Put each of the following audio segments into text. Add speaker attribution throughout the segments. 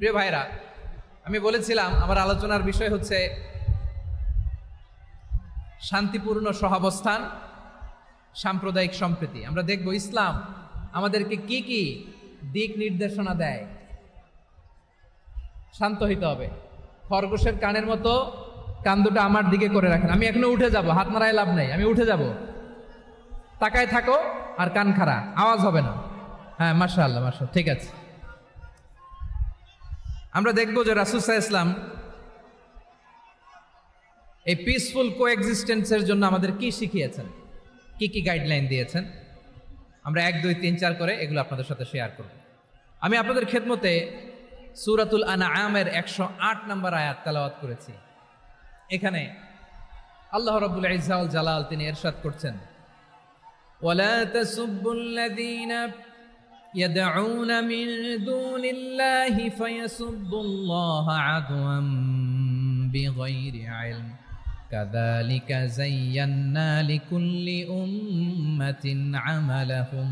Speaker 1: প্রিয় ভাইরা, আমি বলেছিলাম আমার আলোচনার বিষয় হচ্ছে শান্তিপূর্ণ সহাবস্থান, সাম্প্রদায়িক সম্প্রীতি। আমরা দেখব ইসলাম আমাদেরকে কি কি দিক নির্দেশনা দেয়। শান্ত হইতে হবে, খরগোশের কানের মতো কান দুটো আমার দিকে করে রাখেন। আমি এখনো উঠে যাব, হাত নাড়ায় লাভ নেই, আমি উঠে যাব। তাকায় থাকো আর কান খাড়া, আওয়াজ হবে না। হ্যাঁ, মাশাআল্লাহ মাশাআল্লাহ, ঠিক আছে। আমরা দেখব যে রাসূল সাল্লাল্লাহু আলাইহি ওয়াসাল্লাম এই পিসফুল কোএক্সিস্টেন্সের জন্য আমাদের কি শিখিয়েছেন, কি কি গাইডলাইন দিয়েছেন। আমরা 1, 2, 3, 4 করে এগুলো আপনাদের সাথে শেয়ার করব। আমি আপনাদের খেদমতে সূরাতুল আনআমের 108 নম্বর আয়াত তেলাওয়াত করেছি। এখানে আল্লাহ রাব্বুল ইজ্জা ওয়াল জালাল তিনি ইরশাদ করছেন, ওয়ালা তাসুব্বুল্লাযীনা ইয়াদউনা মিন দুনিল্লাহি ফায়াসুব্বুল্লাহা আদওয়াম বিগাইরি ইলম কাযালিকা যায়্যান্না লিকুল্লি উম্মাতিন আমালাহুম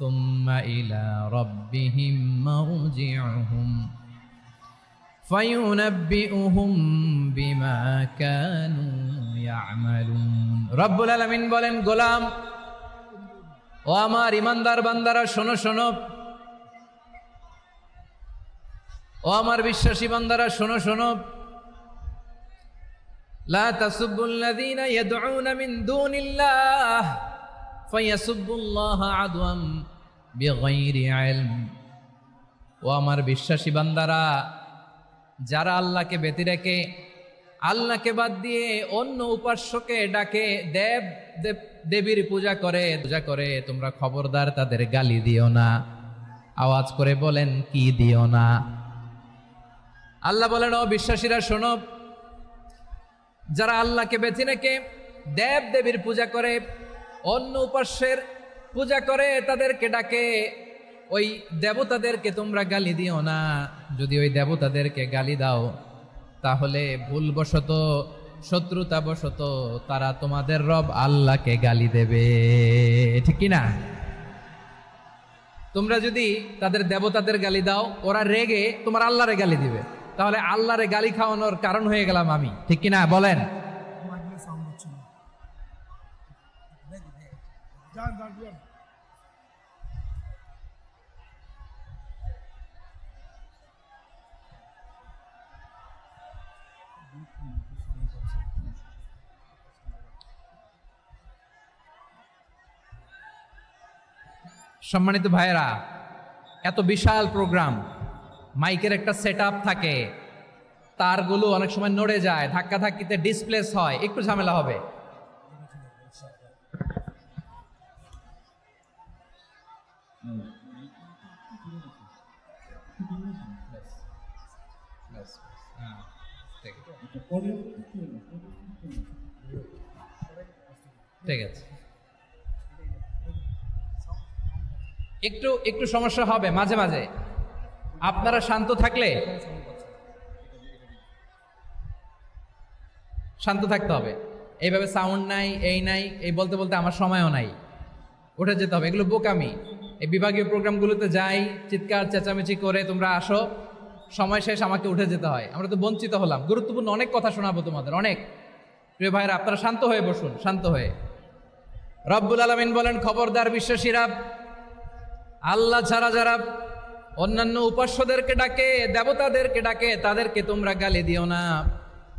Speaker 1: সুম্মা ইলা রাব্বিহিম মারজিউহুম ফায়ুনাব্বিউহুম বিমা কানু ইয়ামালুন। রব্বুল আলামিন বলেন, গোলাম ও আমার ইমানদার বান্দারা শোনো শোনো, ও আমার বিশ্বাসী বান্দারা শোনো শোনো, লা তাসুব্বুল্লাযীনা ইয়াদউনা মিন দুনিল্লাহ ফায়াসুব্বুল্লাহা আদওয়াম বিগাইরি ইলম। ও আমার বিশ্বাসী বান্দারা, যারা আল্লাহকে ব্যতি রেখে, আল্লাহকে বাদ দিয়ে অন্য উপাস্যকে ডাকে, দেবীর পূজা করে, তোমরা খবরদার তাদের গালি দিও না। আওয়াজ করে বলেন, কি দিও না? আল্লাহ বলেন, ও বিশ্বাসীরা শোনো, যারা আল্লাহকে বেছে রেখে দেবীর পূজা করে, অন্য উপাস্যের পূজা করে, তাদেরকে ডাকে, ওই দেবতাদেরকে তোমরা গালি দিও না। যদি ওই দেবতাদেরকে গালি দাও তাহলে ভুলবশত, শত্রুতাবশত তারা তোমাদের রব আল্লাহকে গালি দেবে, ঠিক কি না? তোমরা যদি তাদের দেবতাদের গালি দাও, ওরা রেগে তোমার আল্লাহরে গালি দিবে, তাহলে আল্লাহরে গালি খাওয়ানোর কারণ হয়ে গেলাম আমি, ঠিক কি না? বলেন। সম্মানিত ভাইয়েরা, এত বিশাল প্রোগ্রাম, মাইকের একটা সেটআপ থাকে, তারগুলো অনেক সময় নড়ে যায়, ধাক্কা ধাক্কিতে ডিসপ্লেস হয়, একটু ঝামেলা হবে। ঠিক আছে, একটু সমস্যা হবে মাঝে মাঝে। আপনারা শান্ত থাকলে, শান্ত থাকতে হবে। এইভাবে সাউন্ড নাই, এই নাই, এই বলতে বলতে আমার সময়ও নাই, উঠে যেতে হবে। এগুলো বোকামি। এই বিভাগীয় প্রোগ্রামগুলোতে যাই, চিৎকার চেঁচামেচি করে তোমরা আসো, সময় শেষ, আমাকে উঠে যেতে হয়। আমরা তো বঞ্চিত হলাম। গুরুত্বপূর্ণ অনেক কথা শোনাবো তোমাদের, অনেক। প্রিয় ভাইরা, আপনারা শান্ত হয়ে বসুন, শান্ত হয়ে। রব্বুল আলামিন বলেন, খবরদার বিশ্বাসীরা, আল্লাহ ছাড়া যারা অন্যান্য উপাস্যদেরকে ডাকে, দেবতাদেরকে ডাকে, তাদেরকে তোমরা গালি দিও না।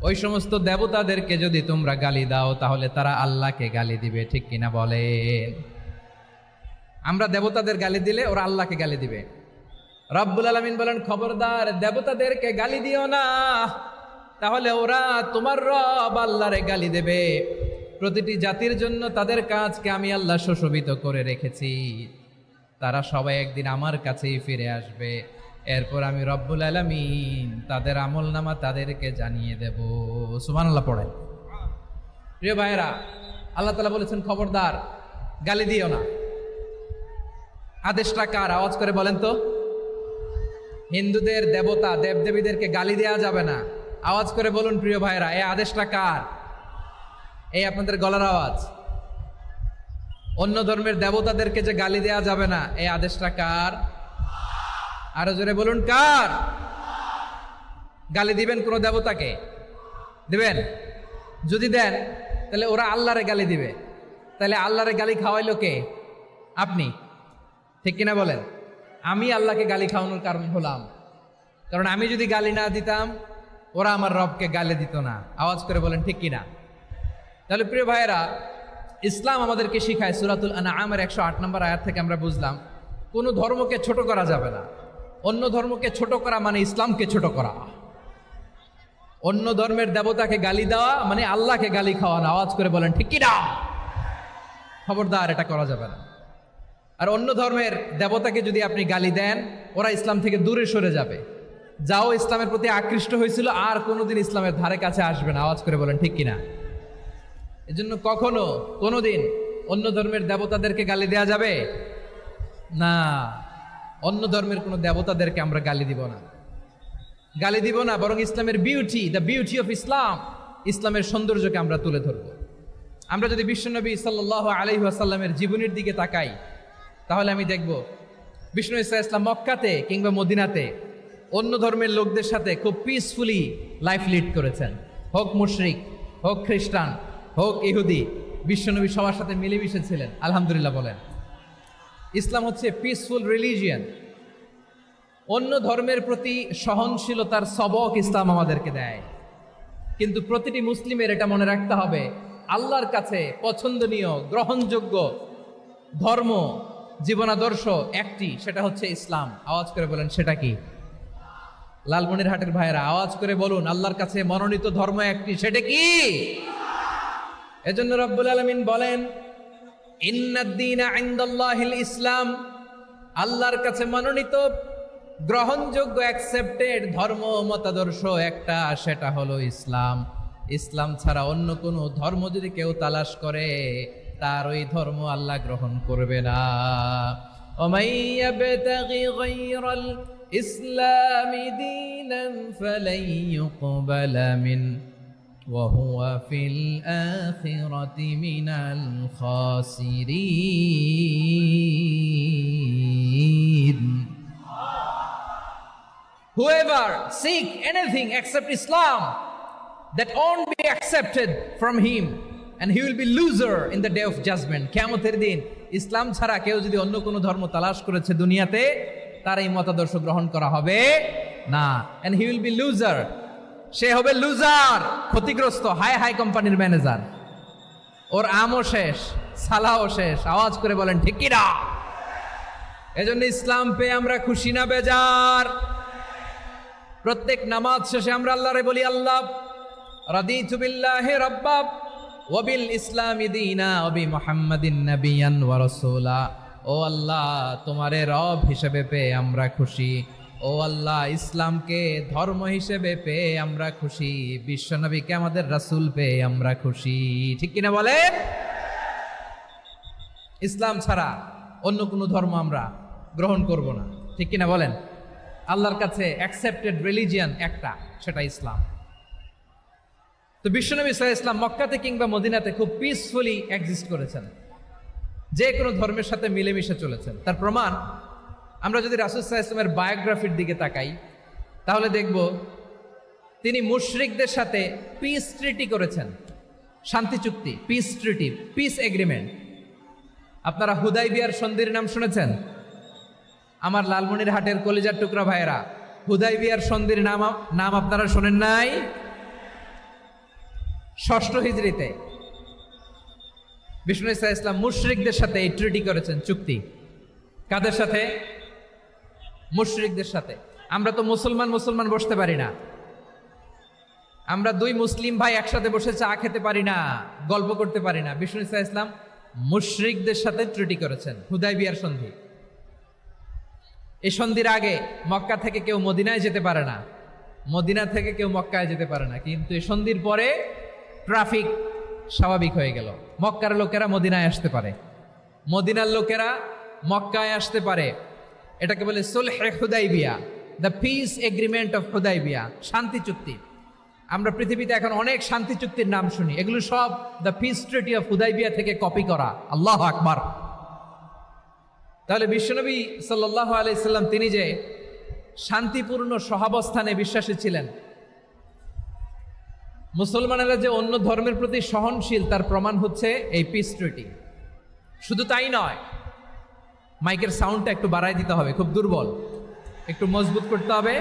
Speaker 1: ওই সমস্ত দেবতাদেরকে যদি তোমরা গালি দাও তাহলে তারা আল্লাহকে গালি দিবে, ঠিক কিনা বলেন? আমরা দেবতাদের গালি দিলে ওরা আল্লাহকে গালি দিবে। রব্বুল আলামিন বলেন, খবরদার দেবতাদেরকে গালি দিও না, তাহলে ওরা তোমার রব আল্লাহরে গালি দেবে। প্রতিটি জাতির জন্য তাদের কাজকে আমি আল্লাহ সুশোভিত করে রেখেছি, তারা সবাই একদিন আমার কাছেই ফিরে আসবে। এরপর আমি রব্বুল আলামিন তাদের আমলনামা তাদেরকে জানিয়ে দেব। সুবহানাল্লাহ পড়েন। প্রিয় ভাইয়েরা, আল্লাহ তাআলা বলেছেন, খবরদার গালি দিও না। আদেশটা কার? আওয়াজ করে বলেন তো। হিন্দুদের দেবতা দেবদেবীদেরকে গালি দেওয়া যাবে না। আওয়াজ করে বলুন প্রিয় ভাইয়েরা, এই আদেশটা কার? এই আপনাদের গলার আওয়াজ। অন্য ধর্মের দেবতাদেরকে যে গালি দেওয়া যাবে না, এই আদেশটা কার? আরো জোরে বলুন, কার? গালি দিবেন কোনো দেবতাকে? দিবেন? যদি দেন তাহলে ওরা আল্লাহরে গালি দিবে, তাহলে আল্লাহরে গালি খাওয়াইলো কে? আপনি, ঠিক কিনা বলেন? আমি আল্লাহকে গালি খাওয়ানোর কারণ হলাম, কারণ আমি যদি গালি না দিতাম ওরা আমার রবকে গালি দিত না। আওয়াজ করে বলেন ঠিক কিনা? তাহলে প্রিয় ভাইয়েরা, ইসলাম আমাদেরকে শিখায়, সূরাতুল আনআমের 108 নম্বর আয়াত থেকে আমরা বুঝলাম কোনো ধর্মকে ছোট করা যাবে না। অন্য ধর্মকে ছোট করা মানে ইসলামকে ছোট করা। অন্য ধর্মের দেবতাকে গালি দেওয়া মানে আল্লাহকে গালি খাওয়ানো। আওয়াজ করে বলেন ঠিক কিনা? খবরদার, এটা করা যাবে না। আর অন্য ধর্মের দেবতাকে যদি আপনি গালি দেন, ওরা ইসলাম থেকে দূরে সরে যাবে। যাও ইসলামের প্রতি আকৃষ্ট হয়েছিল আর কোনোদিন ইসলামের ধারে কাছে আসবে না। আওয়াজ করে বলেন ঠিক কিনা? এজন্য কখনো কোনোদিন অন্য ধর্মের দেবতাদেরকে গালি দেয়া যাবে না। অন্য ধর্মের কোনো দেবতাদেরকে আমরা গালি দিব না, গালি দিব না, বরং ইসলামের beauty, the beauty of Islam, ইসলামের সৌন্দর্যকে আমরা তুলে ধরব। আমরা যদি বিশ্বনবী সাল্লাল্লাহু আলাইহি ওয়াসাল্লামের জীবনের দিকে তাকাই, তাহলে আমি দেখব বিষ্ণু ইসলাম মক্কাতে কিংবা মদিনাতে অন্য ধর্মের লোকদের সাথে খুব পিসফুলি লাইফ লিড করেছেন। হোক মুশরিক, হোক খ্রিস্টান, হোক ইহুদি, বিশ্বনবী সবার সাথে মিলেমিশে ছিলেন। আলহামদুলিল্লাহ বলেন। ইসলাম হচ্ছে পিসফুল রিলিজিয়ান। অন্য ধর্মের প্রতি সহনশীলতার সবক ইসলাম আমাদেরকে দেয়। কিন্তু প্রতিটি মুসলিমের এটা মনে রাখতে হবে, আল্লাহর কাছে পছন্দনীয় গ্রহণযোগ্য ধর্ম, জীবনাদর্শ একটি, সেটা হচ্ছে ইসলাম। আওয়াজ করে বলেন সেটা কি? লালমনিরহাটের ভাইয়েরা আওয়াজ করে বলুন, আল্লাহর কাছে মনোনীত ধর্ম একটি, সেটা কি? এজন্য রব্বুল আলামিন বলেন, ইন্নাদ-দীনা ইনদাল্লাহিল ইসলাম, আল্লাহর কাছে মনোনীত গ্রহণযোগ্য অ্যাকসেপ্টেড ধর্ম মতাদর্শ একটা, সেটা হলো ইসলাম। ইসলাম ছাড়া অন্য কোনো ধর্ম যদি কেউ তালাশ করে, তার ওই ধর্ম আল্লাহ গ্রহণ করবে না। ওমাই ইয়াবতাগি গায়রাল ইসলামি দীনান ফালাই ইউকবালা মিন ওয়া হুয়া ফিল আখিরাতি মিনাল খাসিরিন। Whoever seek anything except Islam, that won't be accepted from him, and he will be loser in the day of judgment. কিয়ামতের দিন ইসলাম ছাড়া কেউ যদি অন্য কোনো ধর্ম তালাশ করেছে দুনিয়াতে, তার এই মতাদর্শ গ্রহণ করা হবে না, and he will be loser. সে হবে লুজার, ক্ষতিগ্রস্ত, হাই হাই কোম্পানির ম্যানেজার। ওর আমও শেষ, সালাও শেষ। আওয়াজ করে বলেন ঠিক কি না? এজন্য ইসলাম পেয়ে আমরা খুশি না বেজার? প্রত্যেক নামাজ শেষে আমরা আল্লাহরে বলি, আল্লাহ রাদিতু বিল্লাহি রাব্বা ওয়া বিল ইসলামি দীনা ওয়া বি মুহাম্মাদিন নাবিয়ান ওয়া রাসূলা। ও আল্লাহ, তোমারে রব হিসেবে পেয়ে আমরা খুশি। ও আল্লাহ, ইসলামকে ধর্ম হিসেবে পেয়ে আমরা খুশি। বিশ্বনবীকে আমাদের রাসূল পেয়ে আমরা খুশি। ঠিক কিনা বলেন? ইসলাম ছাড়া অন্য কোনো ধর্ম আমরা গ্রহণ করব না। ঠিক কিনা বলেন? আল্লাহর কাছে অ্যাকসেপ্টেড রিলিজিয়ান একটা, সেটা ইসলাম। তো বিশ্বনবী সাল্লাল্লাহু আলাইহি ওয়াসাল্লাম মক্কাতে কিংবা মদিনাতে খুব পিসফুলি এক্সিস্ট করেছেন, যে কোনো ধর্মের সাথে মিলেমিশে চলেছেন। তার প্রমাণ আমরা যদি রাসূল সাল্লাল্লাহু আলাইহি ওয়াসাল্লামের বায়োগ্রাফির দিকে তাকাই, তাহলে দেখব তিনি মুশরিকদের সাথে পিস ট্রিটি করেছেন, শান্তি চুক্তি, পিস ট্রিটি, পিস এগ্রিমেন্ট। আপনারা হুদাইবিয়ার সন্ধির নাম শুনেছেন? আমার লালমনিরহাটের কলিজার টুকরা ভাইয়েরা, হুদাইবিয়ার সন্ধির নাম আপনারা শোনেন নাই? 6ষ্ঠ হিজরিতে বিষ্ণু ইসলাম মুশরিকদের সাথে এই ট্রিটি করেছেন, চুক্তি। কাদের সাথে? মুশরিকদের সাথে। আমরা তো মুসলমান বসতে পারি না। আমরা দুই মুসলিম ভাই একসাথে বসে চা খেতে পারি না, গল্প করতে পারি না। বিষ্ণু ইসলাম মুশরিকদের সাথে ট্রিটি করেছেন, হুদাইবিয়ার সন্ধি। এই সন্ধির আগে মক্কা থেকে কেউ মদিনায় যেতে পারে না, মদিনা থেকে কেউ মক্কায় যেতে পারে না। কিন্তু এই সন্ধির পরে ট্রাফিক স্বাভাবিক হয়ে গেল। মক্কার লোকেরা মদিনায় আসতে পারে, মদিনার লোকেরা মক্কায় আসতে পারে। এটাকে বলে সুলহে Hudaybiyah, the peace agreement of Hudaybiyah, শান্তি চুক্তি। আমরা পৃথিবীতে এখন অনেক শান্তি চুক্তির নাম শুনি, এগুলো সব the piece treaty of Hudaibiya থেকে কপি করা। আল্লাহু আকবার। তাহলে বিশ্বনবী সাল্লাল্লাহু আলাইহি সাল্লাম তিনি যে শান্তিপূর্ণ সহাবস্থানে বিশ্বাসী ছিলেন, মুসলমানেরা যে অন্য ধর্মের প্রতি সহনশীল তার প্রমাণ হচ্ছে এই পিস ট্রিটি। শুধু তাই নয়, মাইকের সাউন্ডটা একটু বাড়াই দিতে হবে, খুব দুর্বল, একটু মজবুত করতে হবে,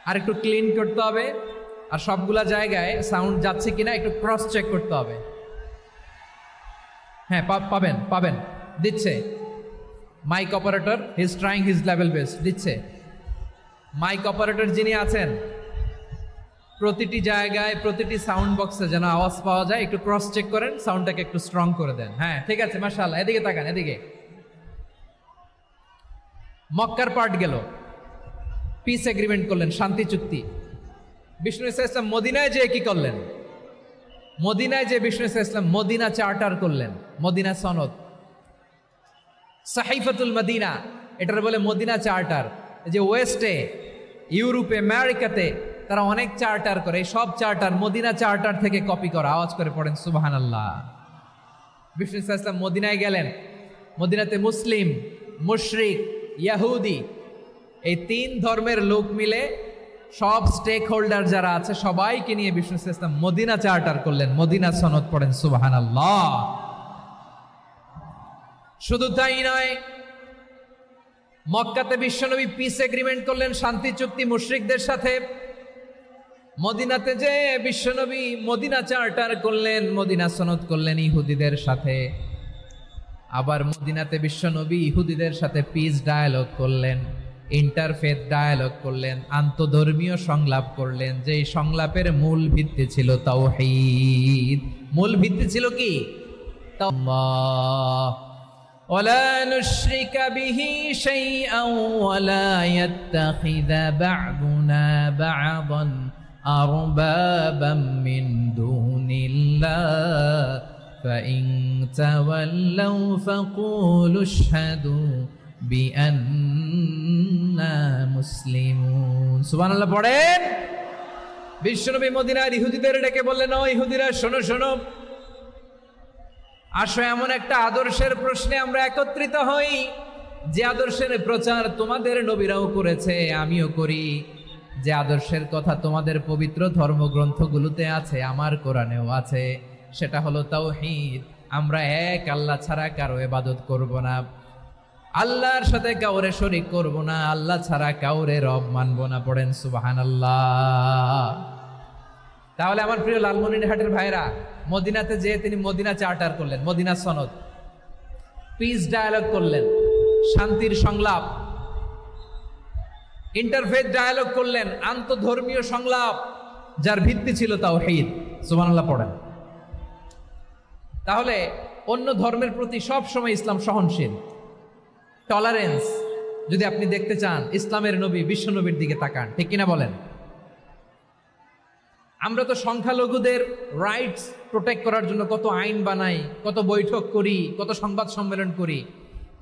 Speaker 1: আর একটু ক্লিন করতে হবে, আর সবগুলা জায়গায় সাউন্ড যাচ্ছে কিনা একটু ক্রস চেক করতে হবে। হ্যাঁ, পাবেন পাবেন, দিচ্ছে mike operator, he is trying his level best, দিচ্ছে। মাইক অপারেটর যিনি আছেন, প্রতিটি জায়গায় প্রতিটি সাউন্ড বক্সে যেন আওয়াজ পাওয়া যায়, একটু ক্রস চেক করেন, সাউন্ডটাকে একটু স্ট্রং করে দেন। হ্যাঁ, ঠিক আছে, মাশাআল্লাহ। এদিকে তাকান, এদিকে। মক্কার পার্ট গেল, পিস এগ্রিমেন্ট করলেন, শান্তি চুক্তি। বিষ্ণু ইসলাম মদিনায় যে কি করলেন? মদিনায় যে বিষ্ণু ইসলাম মদিনা চার্টার করলেন, মদিনা সনদ, সাহিফাতুল মদিনা, এটার বলে মদিনা চার্টার। যে ওয়েস্টে, ইউরোপে, আমেরিকাতে তারা অনেক চার্টার করে, এই সব চার্টার মদিনা চার্টার থেকে কপি করা। আওয়াজ করে পড়েন সুবহানাল্লাহ। বিষ্ণু ইসলাম মদিনায় গেলেন, মদিনাতে মুসলিম, মুশরিক, ইয়াহুদি, এই তিন ধর্মের লোক মিলে সব স্টেক হোল্ডার যারা আছে সবাইকে নিয়ে বিষ্ণু ইসলাম মদিনা চার্টার করলেন, মদিনা সনদ, পড়েন সুবহানাল্লাহ। শুধু তাই নয়, মক্কাতে বিশ্বনবী পিস এগ্রিমেন্ট করলেন, শান্তি চুক্তি মুশরিকদের সাথে। মদিনাতে যে বিশ্বনবী মদিনা চার্টার করলেন, মদিনা সনদ করলেন ইহুদিদের সাথে। আবার মদিনাতে বিশ্বনবী ইহুদিদের সাথে পিস ডায়ালগ করলেন, ইন্টারফেথ ডায়ালগ করলেন, আন্তধর্মীয় সংলাপ করলেন। যেই সংলাপের মূল ভিত্তি ছিল তাওহীদ। মূল ভিত্তি ছিল কি? আল্লাহ, ওয়ালা নুশরিকা বিহি শাইআন ওয়ালা ইয়াত্তাখিযা বা'দুনা বা'দান আরবাবাম মিন দুনিল্লাহ ফাইন তাওয়াল্লাউ ফাকুলু আশহাদু বিআন্না মুসলিমুন। সুবহানাল্লাহ পড়েন। বিশ্বনবী মদিনার ইহুদিদের ডেকে বললেন, ও ইহুদিরা, শোনো শোনো, আসো এমন একটা আদর্শের প্রশ্নে আমরা একত্রিত হই, যে আদর্শের প্রচার তোমাদের নবীরাও করেছে, আমিও করি, যে আদর্শের কথা তোমাদের পবিত্র ধর্মগ্রন্থগুলোতে আছে, আমার কোরআনেও আছে। সেটা হলো তাওহীদ। আমরা এক আল্লাহ ছাড়া কারো ইবাদত করব না, আল্লাহর সাথে কাউরে শরীক করব না, আল্লাহ ছাড়া কাউরে রব মানব না। পড়েন সুবহানাল্লাহ। তাহলে আমার প্রিয় লালমনিরহাটের ভাইরা, মদিনাতে যে তিনি মদিনা চার্টার করলেন, মদিনা সনদ, পিস ডায়ালগ করলেন, শান্তির সংলাপ, ইন্টারফেথ ডায়ালগ করলেন, আন্তধর্মীয় সংলাপ, যার ভিত্তি ছিল তাওহীদ। সুবহানাল্লাহ পড়েন। তাহলে অন্য ধর্মের প্রতি সব সময় ইসলাম সহনশীল, টলারেন্স। যদি আপনি দেখতে চান ইসলামের নবী বিশ্ব নবীর দিকে তাকান, ঠিক কিনা বলেন? আমরা তো সংখ্যালঘুদের রাইটস প্রোটেক্ট করার জন্য কত আইন বানাই, কত বৈঠক করি, কত সংবাদ সম্মেলন করি।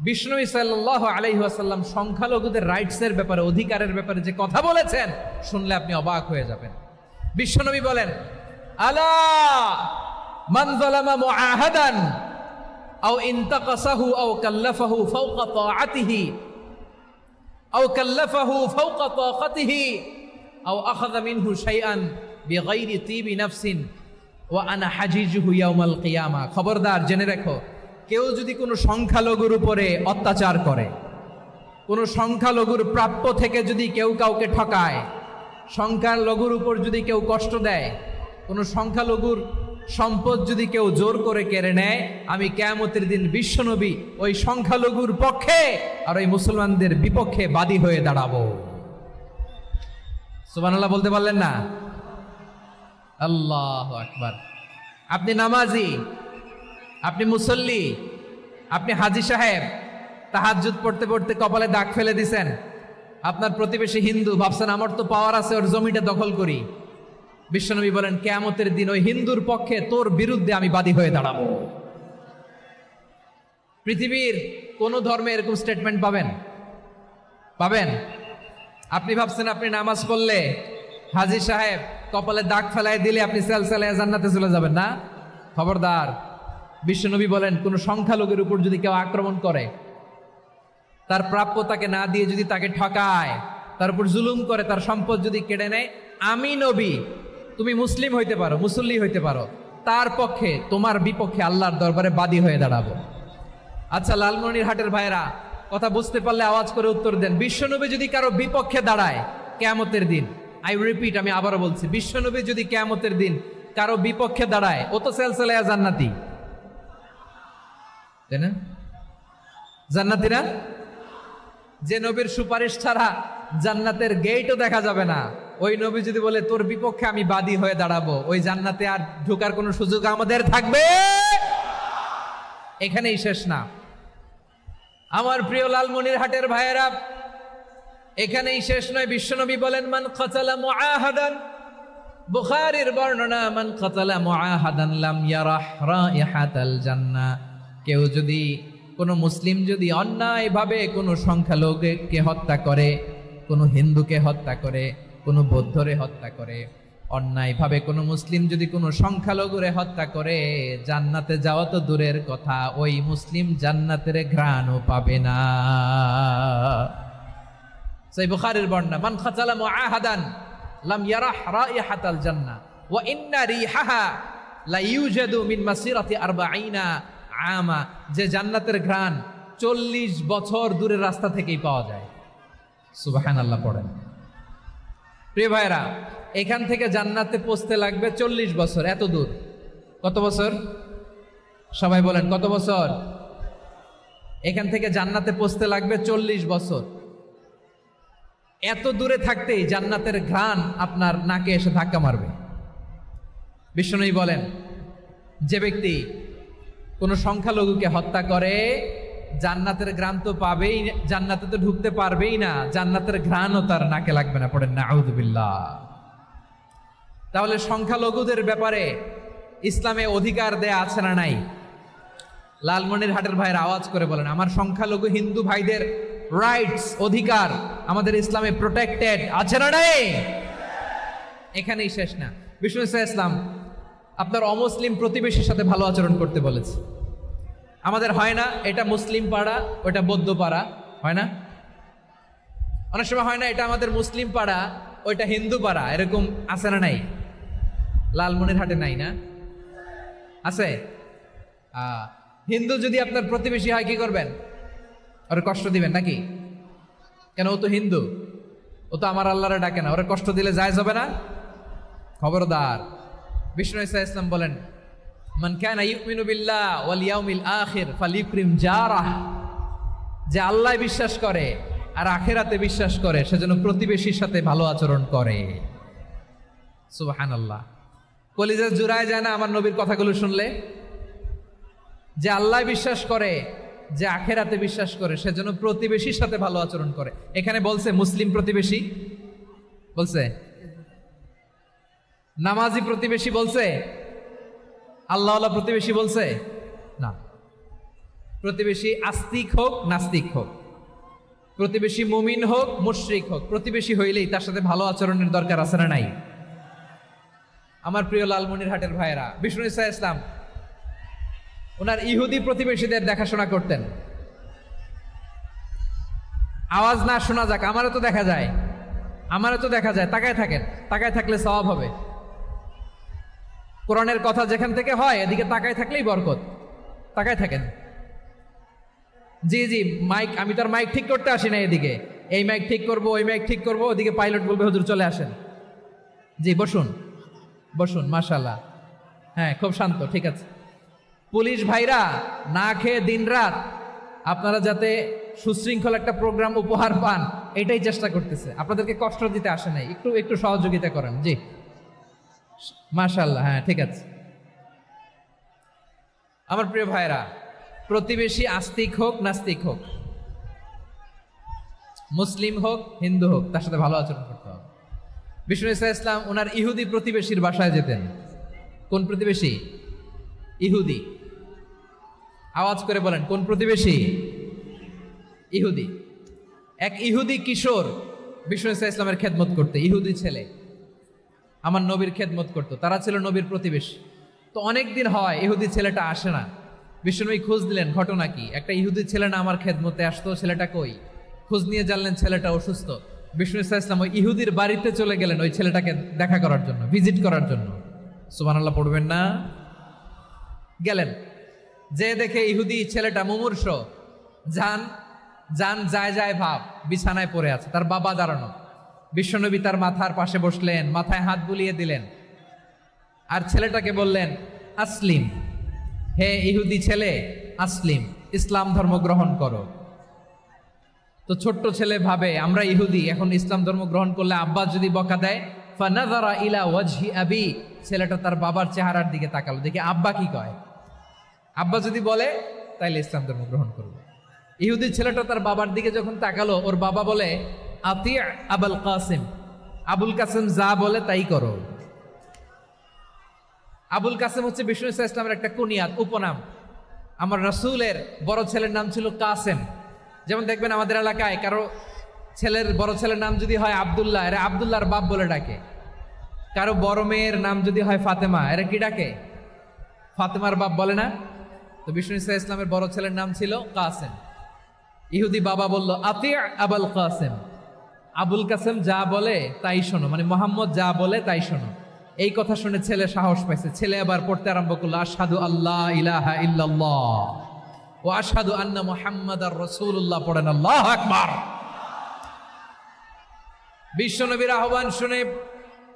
Speaker 1: বিষ্ণু সাল্লাল্লাহু আলাইহি ওয়াসাল্লাম সংখ্যালঘুদের রাইটসের ব্যাপারে, অধিকারের ব্যাপারে যে কথা বলেছেন, শুনলে আপনি অবাক হয়ে যাবেন। বিশ্বনবী বলেন, আলা মান যালামা মুআহাদান আও ইনতাকাসাহু আও কাল্লাফাহু ফাওকা তাআতিহি আও কাল্লাফাহু ফাওকা তাকাতিহি আও আখাযা মিনহু শাইআন বিগাইরি তিবি নাফসিন ওয়া আনা হাজিজুহু ইয়াউমাল কিয়ামা। খবরদার, জেনে রেখো, কেউ যদি কোনো সংখ্যালঘুর উপরে অত্যাচার করে, কোনো সংখ্যালঘুর প্রাপ্য থেকে যদি কেউ কাউকে ঠকায়, সংখ্যালঘুর উপর যদি কেউ কষ্ট দেয়, কোনো সংখ্যালঘুর সম্পদ যদি কেউ জোর করে কেড়ে নেয়, আমি কিয়ামতের দিন বিশ্বনবী ওই সংখ্যালঘুর পক্ষে আর ওই মুসলমানদের বিপক্ষে বাদী হয়ে দাঁড়াবো। সুবহানাল্লাহ বলতে পারলেন না? আল্লাহু আকবার। আপনি নামাজি, আপনি মুসল্লি, আপনি হাজী সাহেব, তাহাজ্জুদ পড়তে পড়তে কপালে দাগ ফেলে দিছেন, আপনার প্রতিবেশী হিন্দু, ভাবছেন আমার তো পাওয়ার আছে, ওর জমিটা দখল করি। বিশ্বনবী বলেন, কিয়ামতের দিন ওই হিন্দুর পক্ষে তোর বিরুদ্ধে আমি বাদী হয়ে দাঁড়াবো। পৃথিবীর কোন ধর্মে এরকম স্টেটমেন্ট পাবেন? পাবেন? আপনি ভাবছেন আপনি নামাজ পড়লে হাজী সাহেব কপালে দাগ ফেলায় দিলে আপনি সেলসেলায় জান্নাতে চলে যাবেন না? খবরদার। বিশ্বনবী বলেন, কোন সংখ্যালঘুর উপর যদি কেউ আক্রমণ করে, তার প্রাপ্য তাকে না দিয়ে যদি তাকে ঠকায়, তার উপর জুলুম করে, তার সম্পদ যদি কেড়ে নেয়, আমি নবী তুমি মুসলিম হইতে পারো, মুসল্লি হইতে পারো, তার পক্ষে তোমার বিপক্ষে আল্লাহর দরবারে বাদী হয়ে দাঁড়াবো। আচ্ছা লালমনিরহাটের ভাইরা, কথা বুঝতে পারলে আওয়াজ করে উত্তর দেন। বিশ্বনবী যদি কারো বিপক্ষে দাঁড়ায় কিয়ামতের দিন, আই রিপিট, আমি আবারও বলছি, বিশ্বনবী যদি কিয়ামতের দিন কারো বিপক্ষে দাঁড়ায়, ও তো সেলসেলায়া জান্নাতি, তাই না? জান্নাতি না? যে নবীর সুপারিশ ছাড়া জান্নাতের গেটও দেখা যাবে না, ওই নবী যদি বলে তোর বিপক্ষে আমি বাদী হয়ে দাঁড়াবো, ওই জান্নাতে আর ঢোকার কোনো সুযোগ আমাদের থাকবে? এখানেই শেষ না আমার প্রিয় লালমনিরহাটের ভাইয়েরা, এখানেই শেষ নয়। বিশ্বনবী বলেন মান কাতালা মুআহাদান, বুখারীর বর্ণনা, মান কাতালা মুআহাদান লাম ইয়ারাহ রাইহাতাল জান্নাহ। কেউ যদি, কোনো মুসলিম যদি অন্যায়ভাবে কোনো সংখ্যালঘুকে হত্যা করে, কোনো হিন্দুকে হত্যা করে, কোনো বৌদ্ধরে হত্যা করে, অন্যায়ভাবে কোনো মুসলিম যদি কোনো সংখ্যালঘুরে হত্যা করে, জান্নাতে যাওয়া তো দূরের কথা, ওই মুসলিম জান্নাতের ঘ্রাণও পাবে না। সেই বুখারীর বর্ণনা, মান কাতালা মুআহাদান লাম ইয়ারাহ রাইহাতাল জান্নাহ ওয়া ইন্না রিহাহা লা ইউজাদু মিন মাসিরাতি 40 আমা। যে জান্নাতের ঘ্রাণ 40 বছর দূরের রাস্তা থেকেই পাওয়া যায়। সুবহানাল্লাহ পড়েন। প্রিয় ভাইরা, এখান থেকে জান্নাতে পৌঁছতে লাগবে 40 বছর। এত দূর, কত বছর? সবাই বলেন কত বছর? এখান থেকে জান্নাতে পৌঁছতে লাগবে 40 বছর। এত দূরে থাকতেই জান্নাতের ঘ্রাণ আপনার নাকে এসে ধাক্কা মারবে। বিষ্ণুই বলেন, যে ব্যক্তি কোনো সংখ্যালঘুকে হত্যা করে, জান্নাতের ঘ্রাণ তো পাবেই, জান্নাতে তো ঢুকতে পারবেই না, জান্নাতের ঘ্রাণও তার নাকে লাগবে না। পড়েন নাউযুবিল্লাহ। তাহলে সংখ্যালঘুদের ব্যাপারে ইসলামে অধিকার দেয়া আছে না নাই? লালমনিরহাটের ভাইয়ের আওয়াজ করে বলেন, আমার সংখ্যালঘু হিন্দু ভাইদের রাইটস, অধিকার আমাদের ইসলামে প্রোটেক্টেড আছে না নাই? এখানেই শেষ না। বিষ্ণু ইসলাম আপনার অমুসলিম প্রতিবেশীর সাথে ভালো আচরণ করতে বলেছে। আমাদের হয় না, এটা মুসলিম পাড়া, ওটা বৌদ্ধ পাড়া, হয় না? অনেক সময় হয় না, এটা আমাদের মুসলিম পাড়া, ওইটা হিন্দু পাড়া, এরকম আছে না নাই? লালমনিরহাটে নাই না? আছে? হিন্দু যদি আপনার প্রতিবেশী হয় কি করবেন? ওরে কষ্ট দিবেন নাকি? কেন? ও তো হিন্দু, ও তো আমার আল্লাহরে ডাকে না, ওরে কষ্ট দিলে জায়েজ হবে না? খবরদার। বিষ্ণু ইসলাম বলেন, মান কানা ইউমিনু বিল্লাহ ওয়াল ইয়াউমিল আখির ফালিউকরিম জারাহ। যে আল্লাহ বিশ্বাস করে আর আখিরাতে বিশ্বাস করে, সেজন্য প্রতিবেশীর সাথে ভালো আচরণ করে। সুবহানাল্লাহ। কলিজা জুড়ায় যায় না আমার নবীর কথাগুলো শুনলে? যে আল্লাহ বিশ্বাস করে, যে আখিরাতে বিশ্বাস করে, সেজন্য প্রতিবেশীর সাথে ভালো আচরণ করে। এখানে বলছে মুসলিম প্রতিবেশী, বলছে নামাজি প্রতিবেশী, বলছে আল্লাহওয়ালা প্রতিবেশী, বলছে না। প্রতিবেশী আস্তিক হোক নাস্তিক হোক, প্রতিবেশী মুমিন হোক মুশরিক হোক, প্রতিবেশী হইলেই তার সাথে ভালো আচরণের দরকার আছে না নাই? আমার প্রিয় লালমনিরহাটের ভাইয়েরা, বিষ্ণু ইসলাম ওনার ইহুদি প্রতিবেশীদের দেখাশোনা করতেন। আওয়াজ না শোনা যাক, আমারও তো দেখা যায়, আমারও তো দেখা যায়। তাকায় থাকেন, তাকায় থাকলে সওয়াব হবে। কোরআনের কথা যেখান থেকে হয়, এদিকে তাকায় থাকলেই বরকত। তাকায় থাকেন। জি জি, মাইক, আমি তো আর মাইক ঠিক করতে আসি না এদিকে, এই মাইক ঠিক করব, ওই মাইক ঠিক করব, ওদিকে পাইলট বলবে হুজুর চলে আসেন। জি বসুন, বসুন, মাশাআল্লাহ। হ্যাঁ, খুব শান্ত, ঠিক আছে। পুলিশ ভাইরা না খেয়ে দিনরাত আপনারা যাতে সুশৃঙ্খল একটা প্রোগ্রাম উপহার পান, এটাই চেষ্টা করতেছে। আপনাদেরকে কষ্ট দিতে আসে নাই, একটু একটু সহযোগিতা করেন। জি মাশাআল্লাহ, হ্যাঁ ঠিক আছে। আমার প্রিয় ভাইরা, প্রতিবেশী আস্তিক হোক নাস্তিক হোক, মুসলিম হোক হিন্দু হোক, তার সাথে ভালো আচরণ করতে হবে। বিষ্ণু ইসলাম ওনার ইহুদি প্রতিবেশীর বাসায় যেতেন। কোন প্রতিবেশী? ইহুদি। আওয়াজ করে বলেন, কোন প্রতিবেশী? ইহুদি। এক ইহুদি কিশোর বিষ্ণু ইসলামের খেদমত করতে, ইহুদি ছেলে আমার নবীর খেদমত করতো, তারা ছিল নবীর প্রতিবেশী। তো অনেক দিন হয় ইহুদি ছেলেটা আসে না। বিষ্ণুনবী খোঁজ দিলেন, ঘটনা কি? একটা ইহুদি ছেলে না আমার খেদমতে আসতো, ছেলেটা কই? খোঁজ নিয়ে জানলেন ছেলেটা অসুস্থ। বিষ্ণু ইসলাম ওই ইহুদির বাড়িতে চলে গেলেন ওই ছেলেটাকে দেখা করার জন্য, ভিজিট করার জন্য। সুবহানাল্লাহ পড়বেন না? গেলেন, যে দেখে ইহুদি ছেলেটা মুমূর্ষ, যান যান যায় যায় ভাব, বিছানায় পড়ে আছে, তার বাবা দাঁড়ানো। বিশ্বনবী তার মাথার পাশে বসলেন, মাথায় হাত বুলিয়ে দিলেন, আর ছেলেটাকে বললেন, আসলিম, হে ইহুদি ছেলে, আসলিম, ইসলাম ধর্ম গ্রহণ করো। তো ছোট্ট ছেলে ভাবে আমরা ইহুদি, এখন ইসলাম ধর্ম গ্রহণ করলে আব্বা যদি বকা দেয়। ফানাযারা ইলা ওয়াজহি আবি, ছেলেটা তার বাবার চেহারার দিকে তাকালো, দেখি আব্বা কি কয়। আব্বা যদি বলে তাইলে ইসলাম ধর্ম গ্রহণ করবে। ইহুদি ছেলেটা তার বাবার দিকে যখন তাকালো, ওর বাবা বলে, আতি আবুল কাসিম, আবুল কাসিম যা বলে তাই করো। আবুল কাসিম হচ্ছে বিষ্ণু ইসলামের একটা কুনিয়াত, উপনাম। আমার রাসূলের বড় ছেলের নাম ছিল কাসেম। যেমন দেখবেন আমাদের এলাকায় কারো ছেলের বড় ছেলের নাম যদি হয় আব্দুল্লাহ, এরা আব্দুল্লাহর বাপ বলে ডাকে। কারো বড় মেয়ের নাম যদি হয় ফাতেমা, এরা কি ডাকে? ফাতেমার বাপ বলে না? তো বিষ্ণু ইসলামের বড় ছেলের নাম ছিল কাসেম। ইহুদি বাবা বলল, আতি আবুল কাসেম, আবুল কাসেম যা বলে তাই শোনো, মানে মোহাম্মদ যা বলে তাই শোনো। এই কথা শুনে ছেলে সাহস পাইছে, ছেলে আবার পড়তে আরম্ভ করলো, আশহাদু আল্লাহ ইলাহা ইল্লাল্লাহ ওয়া আশহাদু আন্না মুহাম্মাদার রাসূলুল্লাহ, পড়েন আল্লাহু আকবার। বিশ্বনবীর আহ্বান শুনে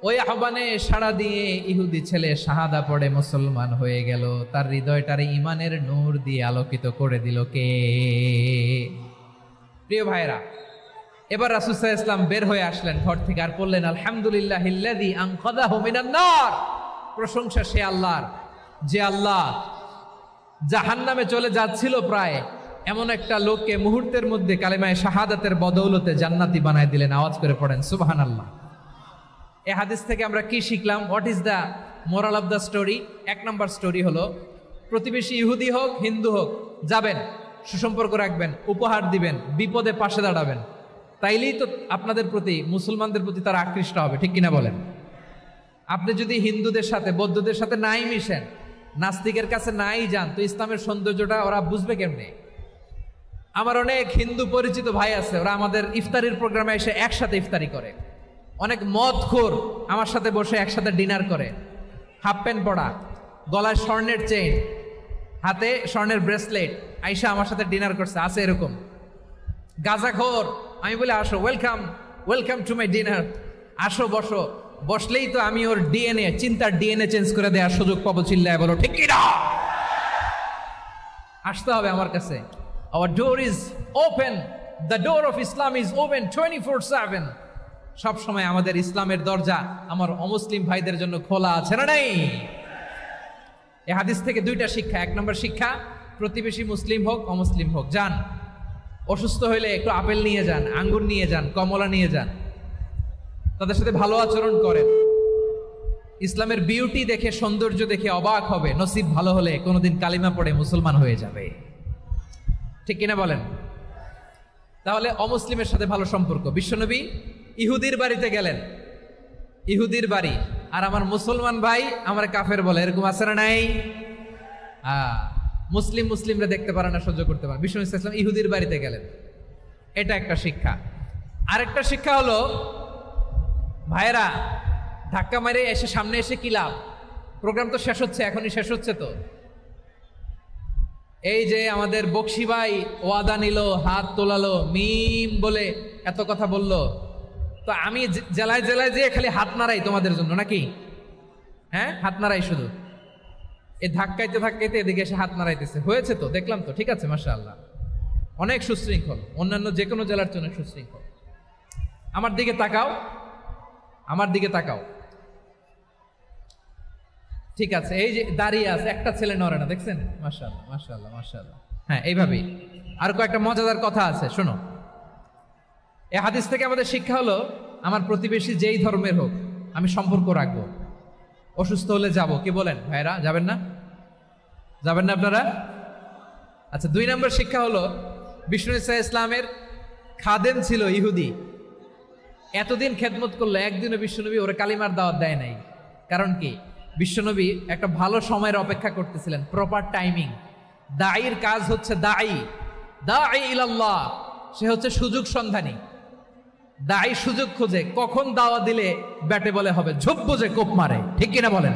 Speaker 1: ওই আহ্বানে সাড়া দিয়ে ইহুদি ছেলে শাহাদা পড়ে মুসলমান হয়ে গেল। তার হৃদয়টারে ঈমানের নূর দিয়ে আলোকিত করে দিল কে? প্রিয় ভাইরা, এবার রাসূল সাল্লাল্লাহু আলাইহি ওয়াসাল্লাম বের হয়ে আসলেন ঘর থেকে, আর বললেন, আলহামদুলিল্লাহিল্লাযী আনকাযাহু মিনান নার, প্রশংসা সে আল্লাহর, যে আল্লাহ জাহান্নামে চলে যাচ্ছিল প্রায় এমন একটা লোককে মুহূর্তের মধ্যে কালেমায়ে শাহাদাতের বদৌলতে জান্নাতি বানায় দিলেন। আওয়াজ করে পড়েন সুবহানাল্লাহ। এই হাদিস থেকে আমরা কি শিখলাম? What is the moral of the story? এক নম্বর স্টোরি হলো, প্রতিবেশী ইহুদি হোক হিন্দু হোক, যাবেন, সুসম্পর্ক রাখবেন, উপহার দিবেন, বিপদে পাশে দাঁড়াবেন, তাইলেই তো আপনাদের প্রতি, মুসলমানদের প্রতি তারা আকৃষ্ট হবে, ঠিক কিনা বলেন? আপনি যদি হিন্দুদের সাথে বৌদ্ধদের সাথে নাই মিশেন, নাস্তিকের কাছে নাই যান, তো ইসলামের সৌন্দর্যটা ওরা বুঝবে কেমনে? আমার অনেক হিন্দু পরিচিত ভাই আছে, ওরা আমাদের ইফতারির প্রোগ্রামে এসে একসাথে ইফতারি করে। অনেক মদখোর আমার সাথে বসে একসাথে ডিনার করে, হাফ প্যান্ট পরা, গলায় স্বর্ণের চেইন, হাতে স্বর্ণের ব্রেসলেট, আইসা আমার সাথে ডিনার করছে, আছে এরকম। গাঁজাখোর, আমি বলি আসো, welcome welcome to my dinner, আসো বসো। বসলেই তো আমি ওর ডিএনএ, চিন্তার ডিএনএ চেঞ্জ করে দেওয়ার সুযোগ পাবো, চিল্লায় বলো ঠিক কি না? আসতে হবে আমার কাছে। Our door is open, the door of Islam is open 24/7। সব সময় আমাদের ইসলামের দরজা আমার অমুসলিম ভাইদের জন্য খোলা আছে না নাই? এই হাদিস থেকে দুইটা শিক্ষা। এক নম্বর শিক্ষা, প্রতিবেশী মুসলিম হোক অমুসলিম হোক, যান, অসুস্থ হইলে একটু আপেল নিয়ে যান, আঙ্গুর নিয়ে যান, কমলা নিয়ে যান, তাদের সাথে ভালো আচরণ করেন। ইসলামের বিউটি দেখে, সৌন্দর্য দেখে অবাক হবে, নসিব ভালো হলে কোনোদিন কালিমা পড়ে মুসলমান হয়ে যাবে, ঠিক কিনা বলেন? তাহলে অমুসলিমের সাথে ভালো সম্পর্ক। বিশ্বনবী ইহুদির বাড়িতে গেলেন, ইহুদির বাড়ি, আর আমার মুসলমান ভাই আমার কাফের বলে, এরকম আছে না নাই? মুসলিমরা দেখতে পারে না, সহ্য করতে পারে। বিশ্বনবী সাল্লাল্লাহু আলাইহি ওয়াসাল্লাম ইহুদির বাড়িতে গেলেন, এটা একটা শিক্ষা। আরেকটা শিক্ষা হলো, ভাইরা ধাক্কা মারে এসে সামনে এসে কি লাভ? প্রোগ্রাম তো শেষ হচ্ছে, এখনই শেষ হচ্ছে। তো এই যে আমাদের বকশি ভাই ওয়াদা নিল, হাত তোলালো, মিম বলে এত কথা বলল, তো আমি জেলায় জেলায় যেয়ে খালি হাত নাড়াই তোমাদের জন্য নাকি? হ্যাঁ, হাত নাড়াই শুধু। এই ধাক্কাইতে ধাক্কাইতে এদিকে এসে হাত নাড়াইতেছে, হয়েছে তো, দেখলাম তো, ঠিক আছে, মাশাআল্লাহ, অনেক সুশৃঙ্খল, অন্যান্য যে কোনো জেলার জন্য সুশৃঙ্খল। আমার দিকে তাকাও, আমার দিকে তাকাও, ঠিক আছে। এই যে দাঁড়িয়ে আছে, একটা ছেলে নড়ে না, দেখছেন? মাশাআল্লাহ মাশাআল্লাহ মাশাআল্লাহ। হ্যাঁ, এইভাবেই। আর কয়েকটা মজাদার কথা আছে, শোনো। এই হাদিস থেকে আমাদের শিক্ষা হলো, আমার প্রতিবেশী যেই ধর্মের হোক আমি সম্পর্ক রাখবো। অসুস্থ হলে যাব, কি বলেন ভাইরা? যাবেন না? যাবেন না আপনারা? আচ্ছা, 2 নম্বর শিক্ষা হলো, বিষ্ণু ইসলামের খাদেম ছিল ইহুদি, এতদিন খেদমত করলো, একদিনও বিশ্বনবী ওরা কালিমার দাওয়াত দেয় নাই। কারণ কি? বিশ্বনবী একটা ভালো সময়ের অপেক্ষা করতেছিলেন, প্রপার টাইমিং। দাঈর কাজ হচ্ছে দাঈ ইলাল্লাহ, সে হচ্ছে সুযোগ সন্ধানী। দায়ী সুযোগ খোঁজে, কখন দাওয়া দিলে ব্যাটে বলে হবে, ঝোপ বোঝে কোপ মারে, ঠিক কিনা বলেন?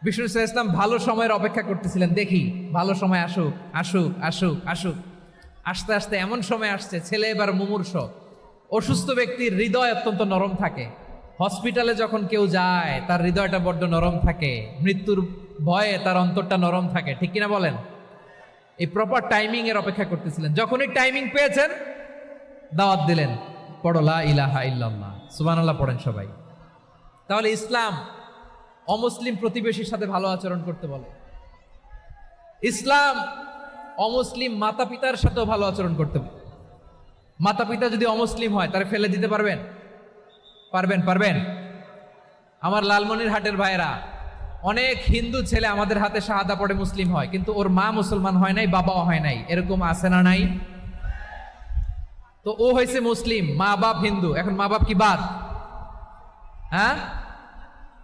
Speaker 1: বিষ্ণু ইসলাম ভালো সময়ের অপেক্ষা করতেছিলেন, দেখি ভালো সময় আসুক আসুক আসুক আসুক। আস্তে আস্তে এমন সময় আসছে, ছেলে এবার মুমূর্ষ। অসুস্থ ব্যক্তির হৃদয় অত্যন্ত নরম থাকে। হসপিটালে যখন কেউ যায় তার হৃদয়টা বড্ড নরম থাকে, মৃত্যুর ভয়ে তার অন্তরটা নরম থাকে, ঠিক কিনা বলেন? এই প্রপার টাইমিং এর অপেক্ষা করতেছিলেন। যখনই টাইমিং পেয়েছেন দাওয়াত দিলেন, পড়ো লা ইলাহা ইল্লাল্লাহ, সুবহানাল্লাহ পড়েন সবাই। তাহলে ইসলাম অমুসলিম প্রতিবেশীর সাথে ভালো আচরণ করতে বলে। ইসলাম অমুসলিম মাতা পিতার সাথেও ভালো আচরণ করতে বলে। মাতা পিতা যদি অমুসলিম হয় তারা ফেলে দিতে পারবেন? পারবেন? পারবেন? আমার লালমনিরহাটের ভাইয়েরা, অনেক হিন্দু ছেলে আমাদের হাতে শাহাদা পড়ে মুসলিম হয়, কিন্তু ওর মা মুসলমান হয় নাই, বাবাও হয় নাই, এরকম আছে না নাই? তো ও হয়েছে মুসলিম, মা বাপ হিন্দু, এখন মা বাপ কি বাদ? হ্যাঁ,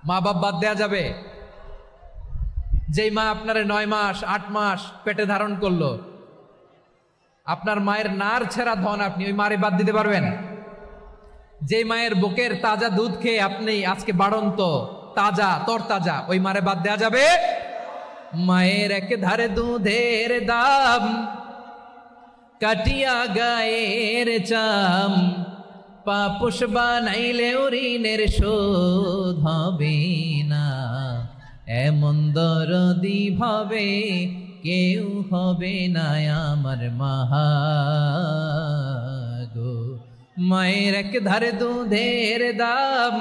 Speaker 1: মা বাপ বাদ দেয়া যাবে? যেই মা আপনারে 9 মাস 8 মাস পেটে ধারণ করলো, আপনার মায়ের নার ছেঁড়া ধন, আপনি ওই মারে বাদ দিতে পারবেন? যে মায়ের বুকের তাজা দুধ খেয়ে আপনি আজকে বাড়ন্ত তাজা তরতাজা, ওই মারে বাদ দেয়া যাবে? মায়ের এক ধারে দুধের দাম, কাটিয়া গায়ের চাম, পাপুষ বানাইলে ঋণের শোধ হবে না, এমন দরদি ভাবে কেউ হবে না আমার মাহা গো। মায়ের এক ধারে দুধের দাম,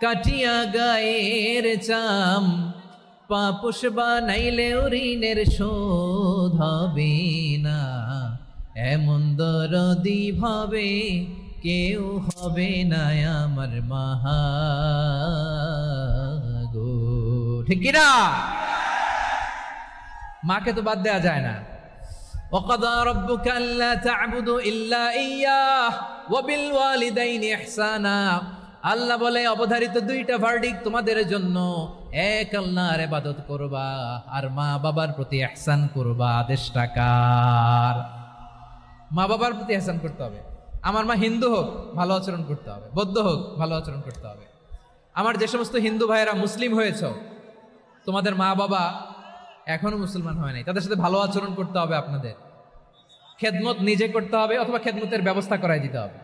Speaker 1: কাটিয়া গায়ের চাম, পাপুষ বানাইলে ঋণের শোধ হবে না, এমন দরদি ভাবে কেউ হবে না আমার মাহা গো, ঠিক কিনা? মাকে তো বাদ দেয়া যায় না। وَقَضَى رَبُّكَ أَلَّا تَعْبُدُوا إِلَّا إِيَّاهُ وَبِالْوَالِدَيْنِ إِحْسَانًا। আল্লাহ বলে অবধারিত দুইটা ভার্ডিক্ট তোমাদের জন্য, এক আল্লাহর ইবাদত করবা আর মা বাবার প্রতি ইহসান করবা। আদেশটা কার? মা বাবার প্রতি ইহসান করতে হবে। আমার মা হিন্দু হোক ভালো আচরণ করতে হবে, বৌদ্ধ হোক ভালো আচরণ করতে হবে। আমার যে সমস্ত হিন্দু ভাইয়েরা মুসলিম হয়েছ, তোমাদের মা বাবা এখনো মুসলমান হয় নাই, তাদের সাথে ভালো আচরণ করতে হবে। আপনাদের খেদমত নিজে করতে হবে অথবা খেদমতের ব্যবস্থা করাই দিতে হবে।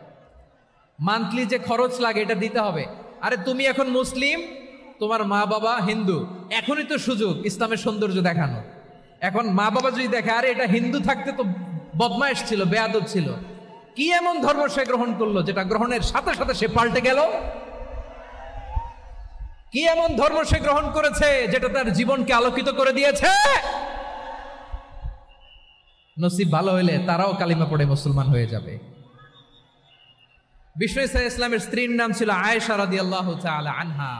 Speaker 1: মান্থলি যে খরচ লাগে এটা দিতে হবে। আরে তুমি এখন মুসলিম, তোমার মা বাবা হিন্দু, এখনই তো সুযোগ ইসলামের সৌন্দর্য দেখানো। এখন মা বাবা যদি দেখে আরে এটা হিন্দু থাকতে তো বদমাইশ ছিল, বেয়াদব ছিল, কি এমন ধর্ম সে গ্রহণ করলো যেটা গ্রহণের সাথে সাথে সে পাল্টে গেল? কি এমন ধর্ম সে গ্রহণ করেছে যেটা তার জীবনকে আলোকিত করে দিয়েছে? নসিব ভালো হইলে তারাও কালিমা পড়ে মুসলমান হয়ে যাবে। বিষ্ণু ইসলামের স্ত্রীর নাম ছিল আয়েশা রাদিয়াল্লাহু তাআলা আনহা,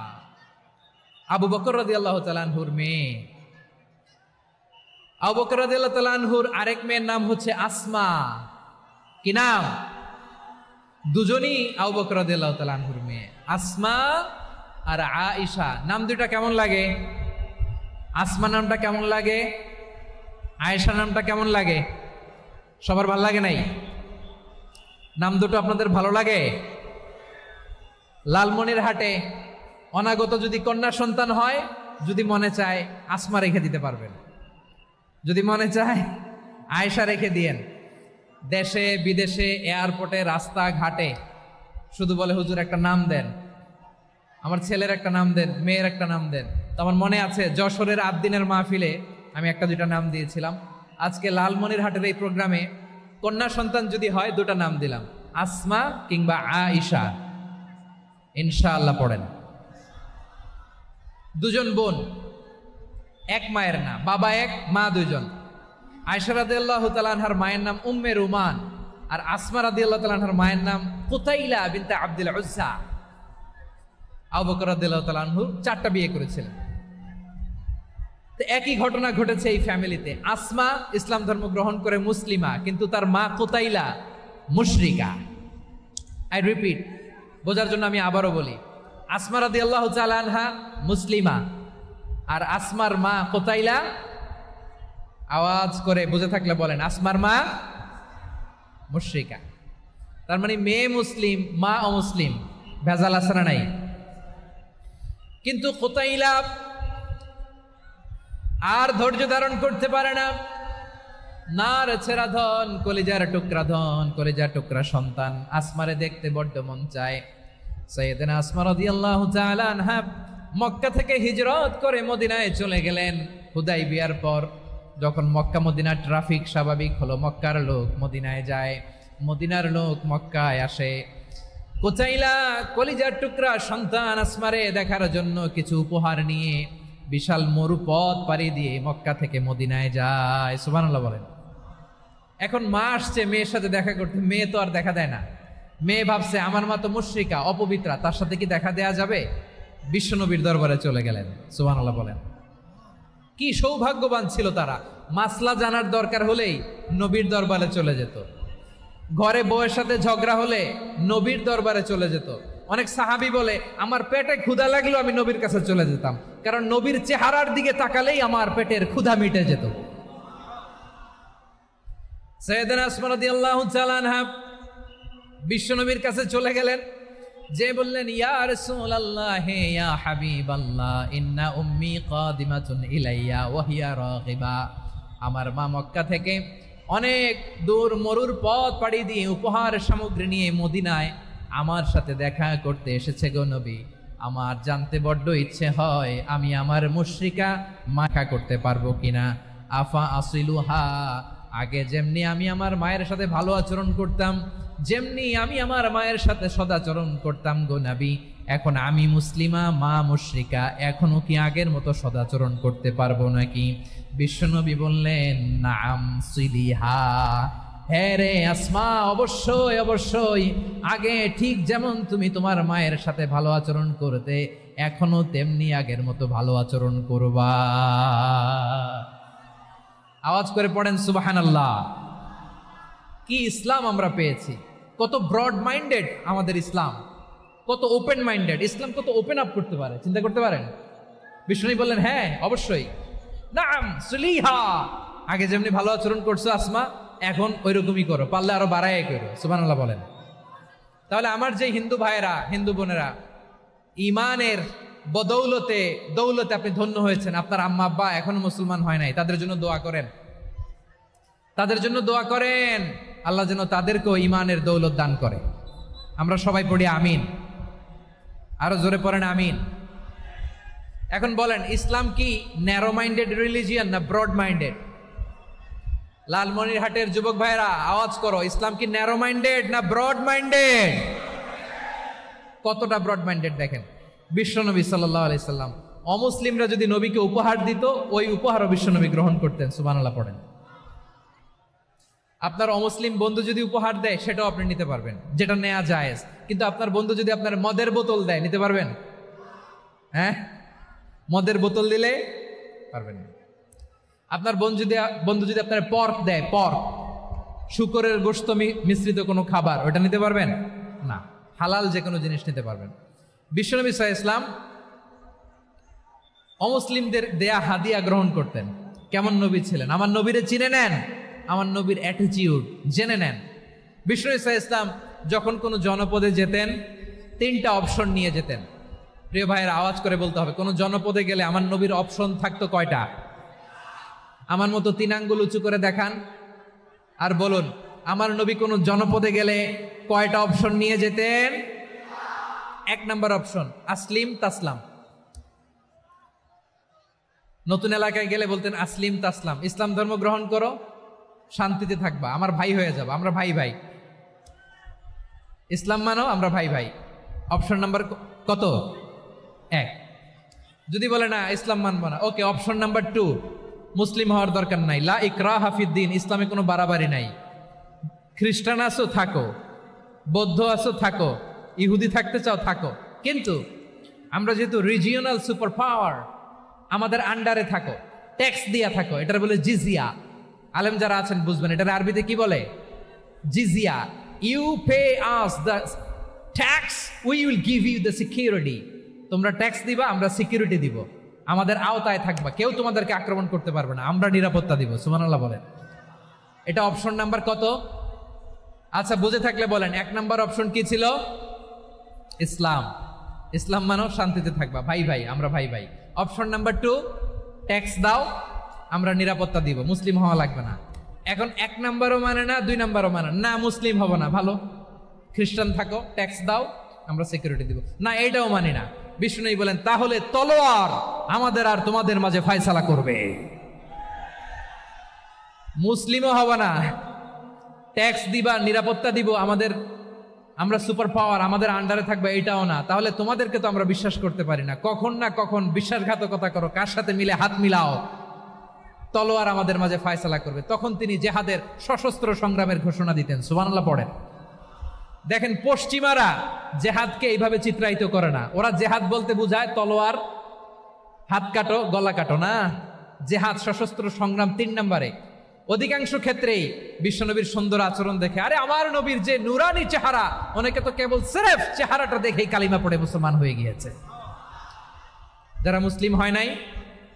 Speaker 1: আবু বকর রাদিয়াল্লাহু তাআলা আনহুর মেয়ে। আবু বকর রাদিয়াল্লাহু তাআলা আনহুর আরেক মেয়ের নাম হচ্ছে আসমা। কি নাম? দুজনই আবু বকর রাদিয়াল্লাহু তাআলা আনহুর মেয়ে, আসমা আর আয়েশা। নাম দুইটা কেমন লাগে? আসমা নামটা কেমন লাগে? আয়েশা নামটা কেমন লাগে? সবার ভালো লাগে নাই? নাম দুটো আপনাদের ভালো লাগে? লালমনিরহাটে অনাগত যদি কন্যা সন্তান হয়, যদি মনে চায় আসমা রেখে দিতে পারবেন, যদি মনে চায় আয়েশা রেখে দিয়েন। দেশে বিদেশে এয়ারপোর্টে রাস্তাঘাটে শুধু বলে হুজুর একটা নাম দেন, আমার ছেলের একটা নাম দেন, মেয়ের একটা নাম দেন। তো আমার মনে আছে যশোরের আদ্দিনের মাহফিলে আমি একটা দুইটা নাম দিয়েছিলাম। আজকে লালমনিরহাটের এই প্রোগ্রামে কন্যা সন্তান যদি হয় দুটা নাম দিলাম, আসমা কিংবা আয়েশা। ইনশাআল্লাহ পড়েন। দুজন বোন, এক মায়ের নাম, বাবা এক মা দুইজন। আয়েশা রাদিয়াল্লাহু তাআলা আনহার মায়ের নাম উম্মে রুমান, আর আসমা রাদিয়াল্লাহু তাআলা আনহার মায়ের নাম কুতাইলা বিনতে আব্দুল উজ্জা। আবু বকর রাদিয়াল্লাহু তাআলা আনহু 4টা বিয়ে করেছিলেন। তো একই ঘটনা ঘটেছে এই ফ্যামিলিতে। আসমা ইসলাম ধর্ম গ্রহণ করে মুসলিমা, কিন্তু তার মা কুতাইলা মুশরিকা। আই রিপিট, বোঝার জন্য আমি আবারও বলি, আসমা রাদিয়াল্লাহু তাআলা আনহা মুসলিমা, আর আসমার মা কুতাইলা, আওয়াজ করে বুঝে থাকলে বলেন, আসমার মা মুশরিকা। তার মানে মেয়ে মুসলিম, মা অমুসলিম, ভেজাল আছে না নাই? কিন্তু কুতাইলা আর ধৈর্য ধারণ করতে পারে না। নার ছেড়া ধন, কলিজার টুকরা ধন, কলিজার টুকরা সন্তান আসমারে দেখতে বড্ড মন চায়। সাইয়েদনা আসমা রাদিয়াল্লাহু তাআলা আনহা মক্কা থেকে হিজরত করে মদিনায় চলে গেলেন হুদাইবিয়ার পর। যখন মক্কা মদিনার ট্রাফিক স্বাভাবিক হলো, মক্কার লোক মদিনায় যায়, মদিনার লোক মক্কায় আসে। কুচাইলা কলিজার টুকরা সন্তান আসমারে দেখার জন্য কিছু উপহার নিয়ে বিশাল মরুপথ পাড়ি দিয়ে মক্কা থেকে মদিনায় যায়। সুবহানাল্লাহ বলেন। এখন মা আসছে মেয়ের সাথে দেখা করতে, মেয়ে তো আর দেখা দেয় না। মেয়ে ভাবছে আমার মা তো মুশরিকা, অপবিত্রা, তার সাথে কি দেখা দেয়া যাবে? বিশ্বনবীর দরবারে চলে গেলেন। সুবহানাল্লাহ বলেন। কি সৌভাগ্যবান ছিল তারা, মাসলা জানার দরকার হলেই নবীর দরবারে চলে যেত। ঘরে বউয়ের সাথে ঝগড়া হলে নবীর দরবারে চলে যেত। অনেক সাহাবী বলে আমার পেটে ক্ষুধা লাগলো আমি নবীর কাছে চলে যেতাম, কারণ নবীর চেহারার দিকে তাকালেই আমার পেটের ক্ষুধা মিটে যেত। সাইয়েদনা আসমা রাদিয়াল্লাহু তাআলা আনহা বিশ্বনবীর কাছে চলে গেলেন, যে বললেন ইয়া রাসূলুল্লাহ ইয়া হাবিবাল্লাহ ইন্না উম্মি কাদিমাতুন ইলাইয়া ওয়া হিয়া রাগিবা। আমার মা মক্কা থেকে অনেক দূর মরুর পথ পাড়ি দিয়ে উপহার সামগ্রী নিয়ে মদিনায় আমার সাথে দেখা করতে এসেছে গো নবী। আমার জানতে বড্ড ইচ্ছে হয় আমি আমার মুশরিকা মাখা করতে পারবো কিনা। আফা আসিলুহা, আগে যেমনি আমি আমার মায়ের সাথে ভালো আচরণ করতাম, যেমনি আমি আমার মায়ের সাথে সদাচরণ করতাম গো নবী, এখন আমি মুসলিমা, মা মুশরিকা, এখনো কি আগের মতো সদাচরণ করতে পারবো নাকি? বিশ্বনবী বললেন নাম সিলিহা, হ্যাঁ রে আসমা, অবশ্যই অবশ্যই, আগে ঠিক যেমন তুমি তোমার মায়ের সাথে ভালো আচরণ করতে, এখনো তেমনি আগের মতো ভালো আচরণ করবা। আওয়াজ করে পড়েন সুবহানাল্লাহ। কি ইসলাম আমরা পেয়েছি! কত ব্রড মাইন্ডেড আমাদের ইসলাম, কত ওপেন মাইন্ডেড ইসলাম, কত ওপেন আপ করতে পারে, চিন্তা করতে পারেন? বিষ্ণু বললেন হ্যাঁ অবশ্যই, নাম সুলিহা, আগে যেমনি ভালো আচরণ করছো আসমা, এখন ওই রকমই করো, পারলে আরো বাড়াই করো। সুবহানাল্লাহ বলেন। তাহলে আমার যে হিন্দু ভাইয়েরা, হিন্দু বোনেরা, ইমানের বদৌলতে দৌলতে আপনি ধন্য হয়েছেন, আপনার আম্মা আব্বা এখনো মুসলমান হয় নাই, তাদের জন্য দোয়া করেন, তাদের জন্য দোয়া করেন, আল্লাহ যেন তাদেরকেও ইমানের দৌলত দান করে। আমরা সবাই পড়ি আমিন, আরো জোরে পড়েন আমিন। এখন বলেন ইসলাম কি ন্যারো মাইন্ডেড রিলিজিয়ান না ব্রড মাইন্ডেড? লালমনিরহাটের যুবক ভাইরা আওয়াজ করো, ইসলাম কি ন্যারো মাইন্ডেড না ব্রড মাইন্ডেড? কতটা ব্রড মাইন্ডেড দেখেন। বিশ্বনবী সাল্লাল্লাহু আলাইহি সাল্লাম অমুসলিমরা যদি নবীকে উপহার দিত, ওই উপহারও বিশ্বনবী গ্রহণ করতেন। সুবহানাল্লাহ পড়েন। আপনার অমুসলিম বন্ধু যদি উপহার দেয় সেটাও আপনি নিতে পারবেন, যেটা নেওয়া জায়েজ। কিন্তু আপনার বন্ধু যদি আপনার মদের বোতল দেয়, নিতে পারবেন? হ্যাঁ, মদের বোতল দিলে পারবেন না। আপনার বন্ধু যদি আপনার পর্ক দেয়, পর্ক, শুকরের গোশত মিশ্রিত কোনো খাবার, ওটা নিতে পারবেন না। হালাল যে কোনো জিনিস নিতে পারবেন। বিশ্বনবী সাল্লাল্লাহু আলাইহি ওয়াসাল্লাম অমুসলিমদের দেয়া হাদিয়া গ্রহণ করতেন। কেমন নবী ছিলেন! আমার নবীরে চিনে নেন, আমার নবীর অ্যাটিটিউড জেনে নেন। বিশ্বনবী সাল্লাল্লাহু আলাইহি ওয়াসাল্লাম যখন কোনো জনপদে যেতেন, 3টা অপশন নিয়ে যেতেন। প্রিয় ভাইয়ের আওয়াজ করে বলতে হবে, কোন জনপদে গেলে আমার নবীর অপশন থাকতো কয়টা? আমার মতো 3 আঙ্গুল উঁচু করে দেখান আর বলুন, আমার নবী কোন জনপদে গেলে কয়টা অপশন নিয়ে যেতেন? 1 নম্বর অপশন আসলিম তাসলাম। নতুন এলাকায় গেলে বলতেন আসলিম তাসলাম, ইসলাম ধর্ম গ্রহণ করো, শান্তিতে থাকবা, আমার ভাই হয়ে যাবো, আমরা ভাই ভাই, ইসলাম মানো, আমরা ভাই ভাই। অপশন নাম্বার কত? 1। যদি বলে না ইসলাম মানবো না, ওকে, অপশন নাম্বার 2, মুসলিম হওয়ার দরকার নাই, লা ইকরাহা ফিদ্দিন, ইসলামে কোনো বাড়াবাড়ি নাই। খ্রিস্টান আছো থাকো, বৌদ্ধ আছো থাকো, ইহুদি থাকতে চাও থাকো, কিন্তু আমরা যেহেতু রিজিওনাল সুপার পাওয়ার, আমাদের আন্ডারে থাকো, ট্যাক্স দিয়া থাকো, এটার বলে জিজিয়া। আলেম যারা আছেন বুঝবেন, এটার আরবিতে কি বলে? জিজিয়া। You pay us the tax, we will give you the security. তোমরা ট্যাক্স দিবা, আমরা সিকিউরিটি দিব, আমাদের আওতায় থাকবা, কেউ তোমাদেরকে আক্রমণ করতে পারবে না, আমরা নিরাপত্তা দিব। সুবহানাল্লাহ বলেন। এটা অপশন নাম্বার কত? আচ্ছা, বুঝে থাকলে বলেন 1 নাম্বার অপশন কি ছিল? ইসলাম। ইসলাম মানো শান্তিতে থাকবা, ভাই ভাই, আমরা ভাই ভাই। অপশন নাম্বার 2, ট্যাক্স দাও, আমরা নিরাপত্তা দিব, মুসলিম হওয়া লাগবে না। এখন 1 নাম্বারও মানে না, 2 নাম্বারও মানে না, মুসলিম হব না, ভালো খ্রিস্টান থাকো, ট্যাক্স দাও, আমরা সিকিউরিটি দিব না, এইটাও মানি না। বিষ্ণু বলেন তাহলে তলোয়ার আমাদের আর তোমাদের মাঝে ফয়সালা করবে। মুসলিমও হব না, ট্যাক্স দিবা, নিরাপত্তা দিব, আমরা সুপার পাওয়ার, আমাদের আন্ডারে থাকবে, এটাও না। তাহলে তোমাদেরকে তো আমরা বিশ্বাস করতে পারি না, কখন না কখন বিশ্বাসঘাতকতা করো, কার সাথে মিলে হাত মিলাও, তলোয়ার আমাদের মাঝে ফয়সালা করবে। তখন তিনি জেহাদের সশস্ত্র সংগ্রামের ঘোষণা দিতেন। সুবহানাল্লাহ পড়েন। দেখেন, পশ্চিমারা জেহাদকে এইভাবে চিত্রায়িত করে না। ওরা জেহাদ বলতে বুঝায় তলোয়ার, হাত কাটো, গলা কাটো না। জেহাদ সশস্ত্র সংগ্রাম 3 নম্বরে। অধিকাংশ ক্ষেত্রেই বিশ্বনবীর সুন্দর আচরণ দেখে, আরে আমার নবীর যে নুরানি চেহারা, অনেকে তো কেবল সিরেফ চেহারাটা দেখেই কালিমা পড়ে মুসলমান হয়ে গিয়েছে। যারা মুসলিম হয় নাই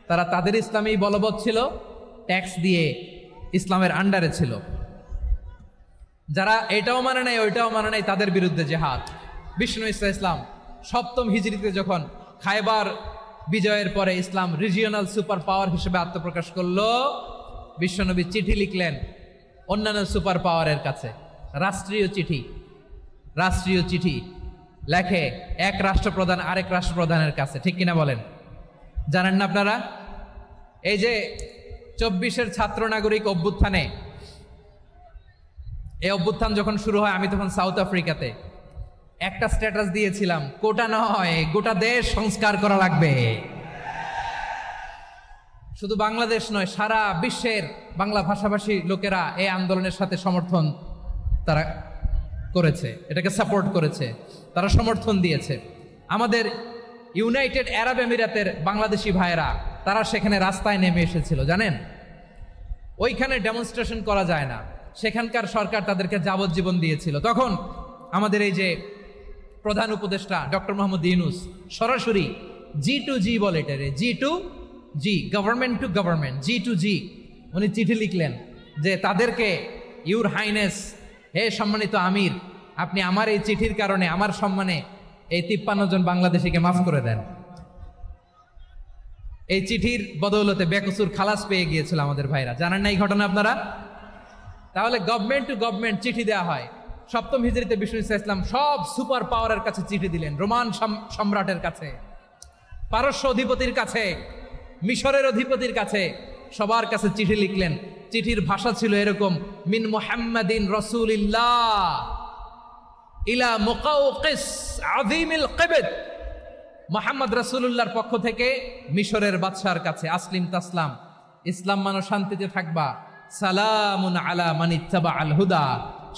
Speaker 1: তারা তাদের ইসলামেই বলবৎ ছিল, ট্যাক্স দিয়ে ইসলামের আন্ডারে ছিল। যারা এটাও মানে নাই ওইটাও মানে নাই, তাদের বিরুদ্ধে জেহাদ। বিষ্ণু ইসলাম 7ম হিজরিতে যখন খায়বার বিজয়ের পরে ইসলাম রিজিওনাল সুপার পাওয়ার হিসেবে আত্মপ্রকাশ করলো, বিশ্বনবী চিঠি লিখলেন অন্যান্য সুপার পাওয়ারের কাছে, রাষ্ট্রীয় চিঠি লেখে এক রাষ্ট্রপ্রধান আরেক রাষ্ট্রপ্রধানের কাছে। ঠিক কিনা বলেন? জানেন না আপনারা? এই যে 24-এর ছাত্র নাগরিক অভ্যুত্থানে, এই অভ্যুত্থান যখন শুরু হয়, আমি তখন সাউথ আফ্রিকাতে, একটা স্ট্যাটাস দিয়েছিলাম, কোটা নয় গোটা দেশ সংস্কার করা লাগবে। শুধু বাংলাদেশ নয়, সারা বিশ্বের বাংলা ভাষাভাষী লোকেরা এই আন্দোলনের সাথে সমর্থন তারা করেছে, এটাকে সাপোর্ট করেছে, তারা সমর্থন দিয়েছে। আমাদের ইউনাইটেড আরব আমিরাতের বাংলাদেশি ভাইয়েরা তারা সেখানে রাস্তায় নেমে এসেছিল, জানেন? ওইখানে ডেমনস্ট্রেশন করা যায় না, সেখানকার সরকার তাদেরকে যাবজ্জীবন দিয়েছিল। তখন আমাদের এই যে প্রধান উপদেষ্টা ডক্টর মোহাম্মদ ইউনূস সরাসরি G2G বলে, এটারে G2G, government to government, G2G, উনি চিঠি লিখলেন যে তাদেরকে, ইউর হাইনেস, হে সম্মানিত আমির, আপনি আমার এই চিঠির কারণে আমার সম্মানে এই 53 জন বাংলাদেশিকে মাফ করে দেন। এই চিঠির বদৌলতে বেকসুর খালাস পেয়ে গিয়েছিল আমাদের ভাইরা। জানেন না এই ঘটনা আপনারা? তাহলে গভর্নমেন্ট টু গভর্নমেন্ট চিঠি দেওয়া হয়। 7ম হিজরিতে বিষ্ণু ইসলাম সব সুপার পাওয়ারের কাছে চিঠি দিলেন, রোমান সম্রাটের কাছে, পারস্য অধিপতির কাছে, মিশরের অধিপতির কাছে, সবার কাছে চিঠি লিখলেন। চিঠির ভাষা ছিল এরকম, মিন মুহাম্মাদিন রাসূলিল্লাহ ইলা মুকাওকিস আযীমিল কিবত, মুহাম্মদ রাসূলুল্লাহর পক্ষ থেকে মিশরের বাদশার কাছে, আসলিম তাসলাম, ইসলাম মানো শান্তিতে থাকবা, সালামুন আলা মান ইত্তাবা আল হুদা,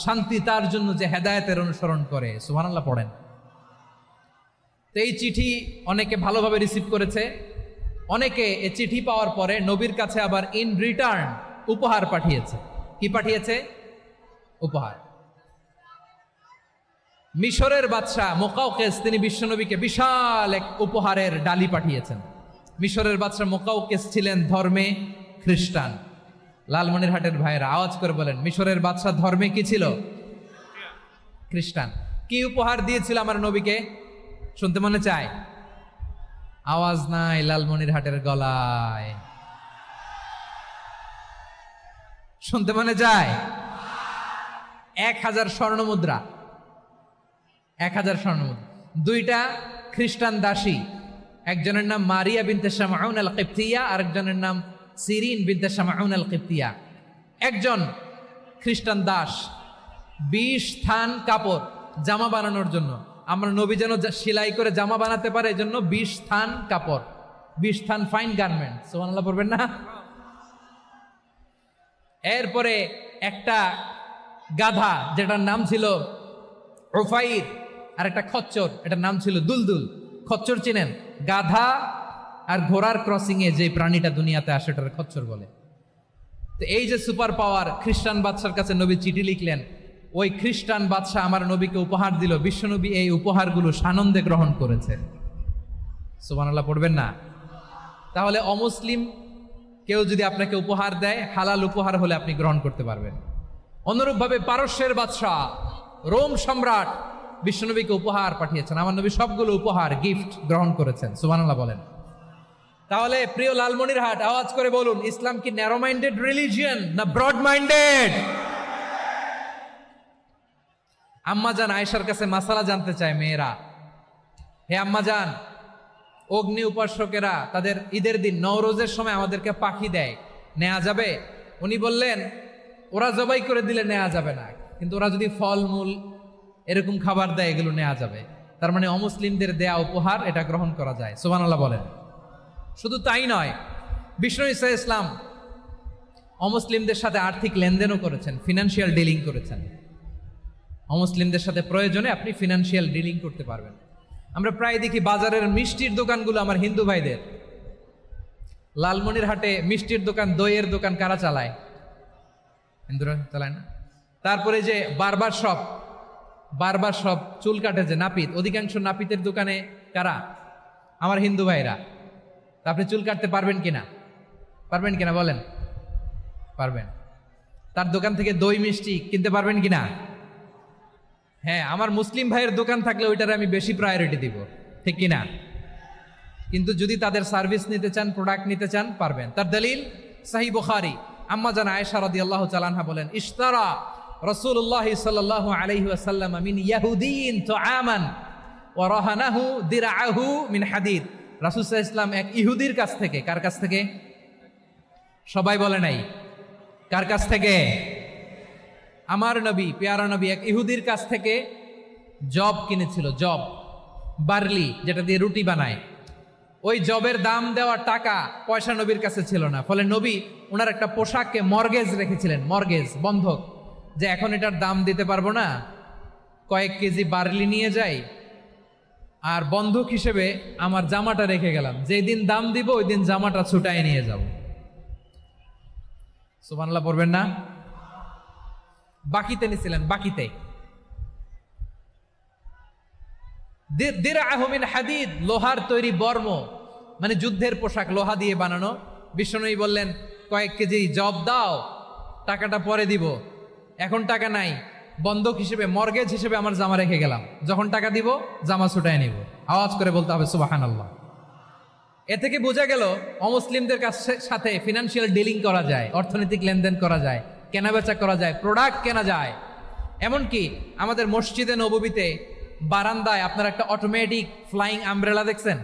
Speaker 1: শান্তি তার জন্য যে হেদায়েতের অনুসরণ করে। সুবহানাল্লাহ পড়েন। তো এই চিঠি অনেকে ভালোভাবে রিসিভ করেছে, অনেকে এই চিঠি পাওয়ার পরে নবীর কাছে আবার ইন রিটার্ন উপহার পাঠিয়েছে। কি পাঠিয়েছে? উপহার। মিশরের বাদশাহ মুকাওকিস তিনি বিশ্বনবীকে বিশাল এক উপহারের ডালি পাঠিয়েছেন। মিশরের বাদশাহ মুকাওকিস ছিলেন ধর্মে খ্রিস্টান। লালমনিরহাটের ভাইয়েরা আওয়াজ করে বলেন, মিশরের বাদশাহ ধর্মে কি ছিল? খ্রিস্টান। কি উপহার দিয়েছিল আমার নবীকে? শুনতে মনে চায়? আওয়াজ নাই লালমনিরহাটের গলায়, শুনতে মনে যায়? 1000 স্বর্ণমুদ্রা, 1000 স্বর্ণমুদ্রা। 2টা খ্রিস্টান দাসী, একজনের নাম মারিয়া বিনতে শামউন আল কিবতিয়া, আরেকজনের নাম সিরিন বিনতে শামউন আল কিবতিয়া। একজন খ্রিস্টান দাস 20 থান কাপড় জামা বানানোর জন্য, আমরা নবী যেন সেলাই করে জামা বানাতে পারে, এজন্য 20 থান কাপড়, 20 থান ফাইন গার্মেন্ট। সুবহানাল্লাহ পড়বেন না? এরপরে একটা গাধা যেটার নাম ছিল উফাইর, আর একটা খচ্চর, এটার নাম ছিল দুলদুল। খচ্চর চিনেন? গাধা আর ঘোড়ার ক্রসিং এ যে প্রাণীটা দুনিয়াতে আসে ওটার খচ্চর বলে। তো এই যে সুপার পাওয়ার খ্রিস্টান বাদশার কাছে নবী চিঠি লিখলেন, ওই খ্রিস্টান বাদশাহ আমার নবীকে উপহার দিল। বিশ্বনবী এই উপহারগুলো সানন্দে গ্রহণ করেছে। সুবহানাল্লাহ পড়বেন না? তাহলে অমুসলিম কেউ যদি আপনাকে উপহার দেয়, হালাল উপহার হলে আপনি গ্রহণ করতে পারবেন। অনুরূপভাবে পারস্যের বাদশাহ রোম সম্রাট বিশ্বনবীকে উপহার পাঠিয়েছেন। আমার নবী সবগুলো উপহার গিফট গ্রহণ করেছেন। সুবহানাল্লাহ বলেন। তাহলে প্রিয় লালমনিরহাট, আওয়াজ করে বলুন, ইসলাম কি ন্যারো মাইন্ডেড রিলিজিয়ন না ব্রড মাইন্ডেড? আম্মাজান আয়েশার কাছে মাসালা জানতে চায় মেয়েরা, হে আম্মাজান, অগ্নি উপাসকেরা তাদের ঈদের দিন নওরোজের সময় আমাদেরকে পাখি দেয়, নেওয়া যাবে? উনি বললেন, ওরা জবাই করে দিলে নেওয়া যাবে না, কিন্তু ওরা যদি ফলমূল এরকম খাবার দেয় এগুলো নেওয়া যাবে। তার মানে অমুসলিমদের দেয়া উপহার এটা গ্রহণ করা যায়। সুবহানাল্লাহ বলেন। শুধু তাই নয়, বিষ্ণু ঈসা ইসলাম অমুসলিমদের সাথে আর্থিক লেনদেনও করেছেন, ফিনান্সিয়াল ডিলিং করেছেন। অমুসলিমদের সাথে প্রয়োজনে আপনি ফিনান্সিয়াল ডিলিং করতে পারবেন। আমরা প্রায় দেখি বাজারের মিষ্টির দোকানগুলো আমার হিন্দু ভাইদের। লালমনিরহাটে মিষ্টির দোকান, দইয়ের দোকান কারা চালায়? হিন্দুরা চালায় না? তারপরে যে বারবার শপ, চুল কাটে যে নাপিত, অধিকাংশ নাপিতের দোকানে কারা? আমার হিন্দু ভাইরা। তা আপনি চুল কাটতে পারবেন কিনা বলেন? পারবেন। তার দোকান থেকে দই মিষ্টি কিনতে পারবেন কিনা? হ্যাঁ, আমার মুসলিম ভাইয়ের দোকান থাকলে ওইটারে আমি বেশি প্রায়োরিটি দিব, ঠিক কিনা? কিন্তু যদি তাদের সার্ভিস নিতে চান, প্রোডাক্ট নিতে চান, পারবেন। তার দলিল সহিহ বুখারী, আম্মা জান আয়েশা রাদিয়াল্লাহু তাআলা আনহা বলেন, ইশতারা রাসূলুল্লাহ সাল্লাল্লাহু আলাইহি ওয়াসাল্লাম মিন ইয়াহুদিয়িন তুআমান ওয়া রাহানাহু দিরআহু মিন হাদিদ। রাসূল সাল্লাল্লাহু আলাইহি ওয়াসাল্লাম এক ইহুদির কাছ থেকে, কার কাছ থেকে? সবাই বলে নাই কার কাছ থেকে? আমার নবী, পেয়ারা নবী এক ইহুদির কাছ থেকে জব কিনেছিল। জব, বার্লি, যেটা দিয়ে রুটি বানায়। ওই জবের দাম দেওয়ার টাকা পয়সা নবীর কাছে ছিল না। ফলে নবী ওনার একটা পোশাককে মর্গেজ রেখেছিলেন, মর্গেজ, বন্ধক, যে এখন এটার দাম দিতে পারবো না, কয়েক কেজি বার্লি নিয়ে যাই আর বন্ধক হিসেবে আমার জামাটা রেখে গেলাম, যেই দিন দাম দিব ওই দিন জামাটা ছুটাই নিয়ে যাব। সুবহানাল্লাহ পড়বেন না? বাকিতে নিছিলেন, বাকিতে। দিরআহু মিন হাদিদ, লোহার তৈরি বর্ম, মানে যুদ্ধের পোশাক, লোহা দিয়ে বানানো। বিষ্ণুনবী বললেন, কয়েক কেজি জব দাও, টাকাটা পরে দিব, এখন টাকা নাই, বন্ধক হিসেবে, মর্গেজ হিসেবে আমার জামা রেখে গেলাম, যখন টাকা দিব জামা ছুটায় নিব। আওয়াজ করে বলতে হবে সুবহানাল্লাহ। এ থেকে বোঝা গেল অমুসলিমদের সাথে ফিনান্সিয়াল ডিলিং করা যায়, অর্থনৈতিক লেনদেন করা যায়, কেনাবেচা করা যায়, প্রোডাক্ট কেনা যায়। এমনকি আমাদের মসজিদে নববীতে বারান্দায় আপনারা একটা অটোমেটিক ফ্লাইং আমব্রেলা দেখছেন?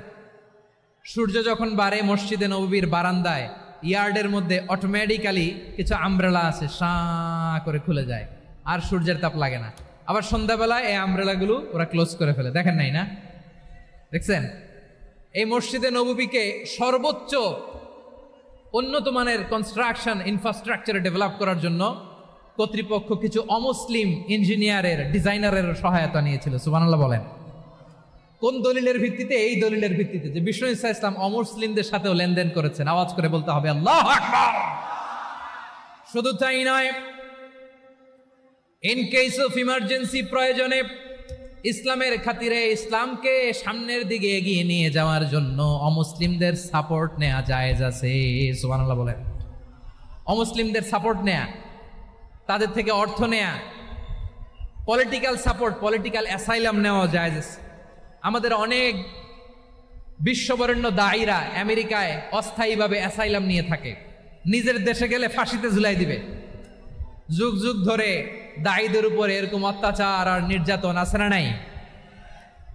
Speaker 1: সূর্য যখন বাড়ে মসজিদে নববীর বারান্দায় ইয়ার্ডের মধ্যে অটোমেটিক্যালি কিছু আমব্রেলা আছে, সাঁ করে খুলে যায়, আর সূর্যের তাপ লাগে না। আবার সন্ধ্যাবেলায় এই আমব্রেলাগুলো ওরা ক্লোজ করে ফেলে, দেখেন নাই না? দেখছেন? এই মসজিদে নববীকে সর্বোচ্চ উন্নত মানের কনস্ট্রাকশন ইনফ্রাস্ট্রাকচারে ডেভেলপ করার জন্য কর্তৃপক্ষ কিছু অমুসলিম ইঞ্জিনিয়ারের, ডিজাইনারের সহায়তা নিয়েছিল। সুবহানাল্লাহ বলেন। কোন দলিলের ভিত্তিতে? এই দলিলের ভিত্তিতে যে বিষ্ণু ঈসা ইসলাম অমুসলিমদের সাথেও লেনদেন করেছেন। আওয়াজ করে বলতে হবে আল্লাহু আকবার। শুধু তাই নয়, ইন কেস অফ ইমার্জেন্সি, প্রয়োজনে ইসলামের খাতিরে, ইসলামকে সামনের দিকে এগিয়ে নিয়ে যাওয়ার জন্য অমুসলিমদের সাপোর্ট নেওয়া জায়েজ আছে। সুবহানাল্লাহ বলেন। অমুসলিমদের সাপোর্ট নেয়া, তাদের থেকে অর্থ নেয়া, পলিটিক্যাল সাপোর্ট, পলিটিক্যাল অ্যাসাইলাম নেওয়া জায়েজ আছে। আমাদের অনেক বিশ্ববরেণ্য দায়ীরা আমেরিকায় অস্থায়ীভাবে অ্যাসাইলাম নিয়ে থাকে, নিজের দেশে গেলে ফাঁসিতে ঝুলাই দিবে। যুগ যুগ ধরে দায়ীদের উপরে এরকম অত্যাচার আর নির্যাতন আছে না নাই?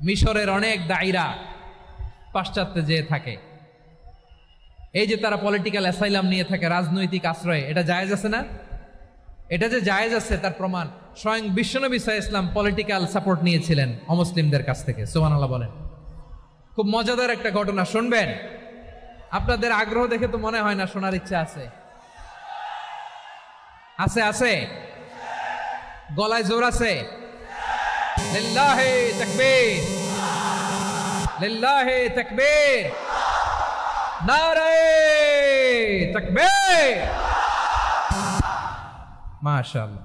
Speaker 1: মিশরের অনেক দায়ীরা পাশ্চাত্যে যেয়ে থাকে। এই যে তারা পলিটিক্যাল অ্যাসাইলাম নিয়ে থাকে, রাজনৈতিক আশ্রয়, এটা জায়েজ আছে না? এটা যে জায়েজ আছে তার প্রমাণ স্বয়ং বিশ্বনবী সাল্লাল্লাহু আলাইহি ওয়াসাল্লাম পলিটিক্যাল সাপোর্ট নিয়েছিলেন অমুসলিমদের কাছ থেকে। সুবহানাল্লাহ বলেন। খুব মজাদার একটা ঘটনা, শুনবেন? আপনাদের আগ্রহ দেখে তো মনে হয় না শোনার ইচ্ছা আছে। আছে আছে? গলায় জোর আছে? লিল্লাহি তাকবীর, লিল্লাহি তাকবীর, নারে তাকবীর। মাশাআল্লাহ।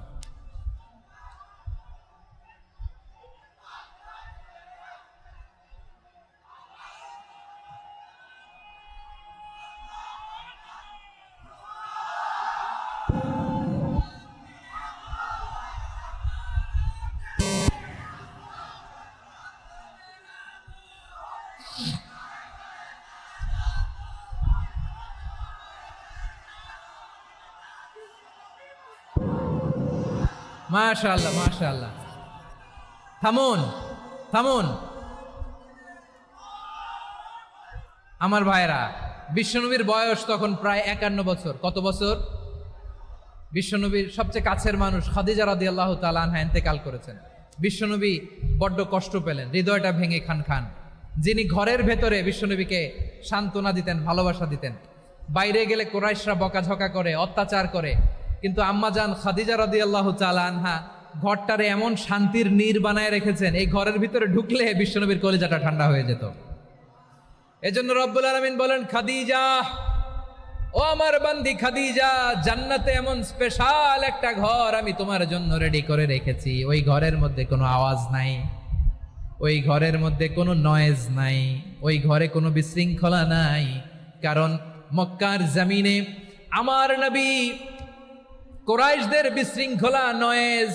Speaker 1: মাশাআল্লাহ মাশাআল্লাহ। থামুন থামুন আমার ভাইরা, বিশ্বনবীর বয়স তখন প্রায় 51 বছর। কত বছর? বিশ্বনবীর সবচেয়ে কাছের মানুষ খাদিজা রাদিয়াল্লাহু তাআলা আনহা ইন্তেকাল করেছেন। বিশ্বনবী বড্ড কষ্ট পেলেন, হৃদয়টা ভেঙে খান খান। যিনি ঘরের ভেতরে বিশ্বনবীকে সান্ত্বনা দিতেন, ভালোবাসা দিতেন, বাইরে গেলে কুরাইশরা বকাঝকা করে, অত্যাচার করে, কিন্তু আম্মাজান খাদিজা রাদিয়াল্লাহু তাআলা আনহা ঘরটারে এমন শান্তির নীড় বানায় রেখেছেন, এই ঘরের ভিতরে ঢুকলে বিশ্বনবীর কলিজাটা ঠান্ডা হয়ে যেত। এজন্য রব্বুল আলামিন বলেন, খাদিজা, ও আমার বান্দি খাদিজা, জান্নাতে এমন স্পেশাল একটা ঘর আমি তোমার জন্য রেডি করে রেখেছি। ওই ঘরের মধ্যে কোনো আওয়াজ নাই, ওই ঘরের মধ্যে কোনো নয়েজ নাই, ওই ঘরে কোনো বিশৃঙ্খলা নাই। কারণ মক্কার জমিনে আমার নবী কুরাইশদের বিশৃঙ্খলা, নয়েজ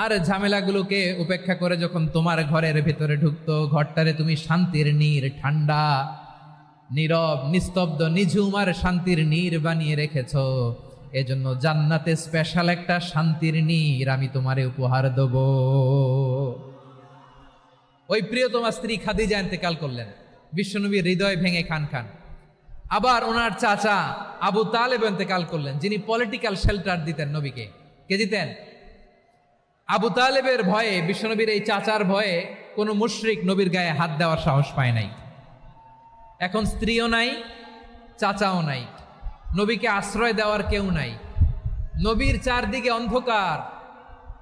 Speaker 1: আর ঝামেলাগুলোকে উপেক্ষা করে যখন তোমার ঘরের ভেতরে ঢুকতো, ঘরটারে তুমি শান্তির নীড়, ঠান্ডা, নীরব, নিস্তব্ধ, নিঝুম আর শান্তির নীড় বানিয়ে রেখেছ। এজন্য জান্নাতে স্পেশাল একটা শান্তির নীড় আমি তোমারে উপহার দেব। ওই প্রিয়তমা স্ত্রী খাদিজা ইন্তেকাল করলেন, বিশ্বনবীর হৃদয় ভেঙে খান খান। আবার ওনার চাচা আবু তালেব ইন্তেকাল করলেন, যিনি পলিটিক্যাল শেল্টার দিতেন নবীকে। কে দিতেন? আবু তালেবের ভয়ে, বিশ্বনবীর এই চাচার ভয়ে কোনো মুশরিক নবীর গায়ে হাত দেওয়ার সাহস পায় নাই। এখন স্ত্রীও নাই, চাচাও নাই, নবীকে আশ্রয় দেওয়ার কেউ নাই, নবীর চারদিকে অন্ধকার।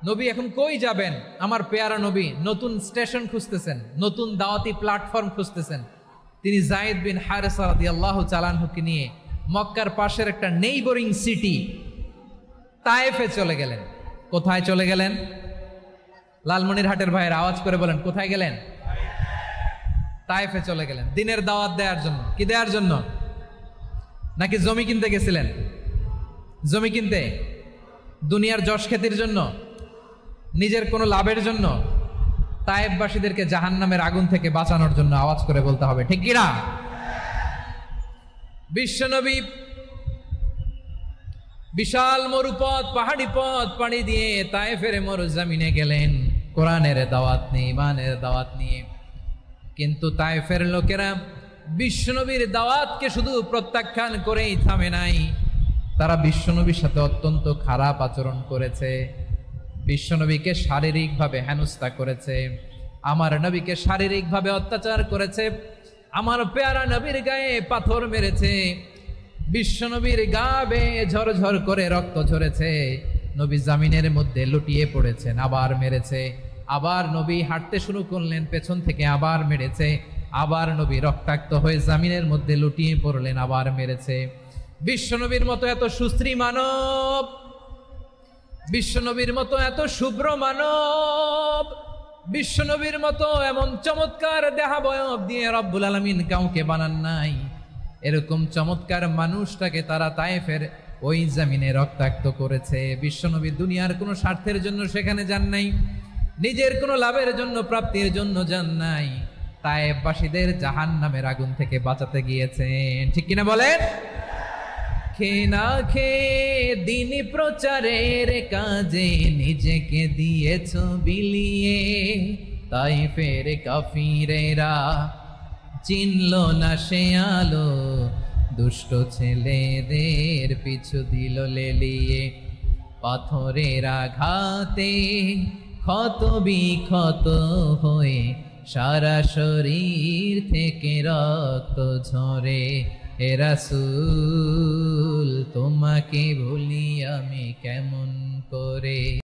Speaker 1: নবী এখন কই যাবেন? আমার পেয়ারা নবী নতুন স্টেশন খুঁজতেছেন, নতুন দাওয়াতি প্ল্যাটফর্ম খুঁজতেছেন। তিনি যায়েদ বিন হারেসা রাদিয়াল্লাহু তাআলা আনহুকে নিয়ে মক্কার পাশের একটা নেইবরিং সিটি তায়েফে চলে গেলেন। কোথায় চলে গেলেন? লালমনিরহাটের ভাইয়ের আওয়াজ করে বলেন, কোথায় গেলেন? তায়েফে চলে গেলেন দিনের দাওয়াত দেওয়ার জন্য। কি দেওয়ার জন্য? নাকি জমি কিনতে গেছিলেন? জমি কিনতে, দুনিয়ার যশ খ্যাতির জন্য, নিজের কোনো লাভের জন্য? তায়েফবাসীদেরকে জাহান্নামের আগুন থেকে বাঁচানোর জন্য। আওয়াজ করে বলতে হবে, ঠিক কি না? বিশ্বনবী বিশাল মরুপথ, পাহাড়ি পথ পাড়ি দিয়ে তায়েফের মরুজমিনে গেলেন কোরআনের দাওয়াত নিয়ে, ইমানের দাওয়াত নিয়ে। কিন্তু তায়েফের লোকেরা বিশ্বনবীর দাওয়াতকে শুধু প্রত্যাখ্যান করেই থামে নাই, তারা বিশ্বনবীর সাথে অত্যন্ত খারাপ আচরণ করেছে। বিশ্বনবীকে শারীরিকভাবে হেনস্থা করেছে, আমার নবীকে শারীরিকভাবে অত্যাচার করেছে, আমার পেয়ারা নবীর গায়ে পাথর মেরেছে, বিশ্বনবীর গা বেয়ে ঝরঝর করে রক্ত ঝরেছে, নবী জামিনের মধ্যে লুটিয়ে পড়েছেন, আবার মেরেছে, আবার নবী হাঁটতে শুরু করলেন, পেছন থেকে আবার মেরেছে, আবার নবী রক্তাক্ত হয়ে জামিনের মধ্যে লুটিয়ে পড়লেন, আবার মেরেছে। বিশ্বনবীর মতো এত সুশ্রী মানব, বিশ্বনবীর মতো এত শুভ্র মানব, বিশ্বনবীর মতো এমন চমৎকার দেহাবয়ব দিয়ে রব্বুল আলামিন কাউকে বানান নাই। এরকম চমৎকার মানুষটাকে তারা তায়েফের ওই জমিনে রক্তাক্ত করেছে। বিশ্বনবী দুনিয়ার কোনো স্বার্থের জন্য সেখানে যান নাই, নিজের কোনো লাভের জন্য, প্রাপ্তির জন্য যান নাই, তায়েফবাসীদের জাহান্নামের আগুন থেকে বাঁচাতে গিয়েছেন। ঠিক কিনা বলেন? খে না খে দিন প্রচারের কাজে নিজেকে দিয়েছ বিলিয়ে, তায়েফের কাফিরেরা চিনল না সে আলো, দুষ্ট ছেলেদের পিছু দিল লেলিয়ে, পাথরের আঘাতে ক্ষত বিক্ষত হয়ে সারা শরীর থেকে রক্ত ঝরে। হে রাসূল, তোমাকে ভুলি আমি কেমন করে।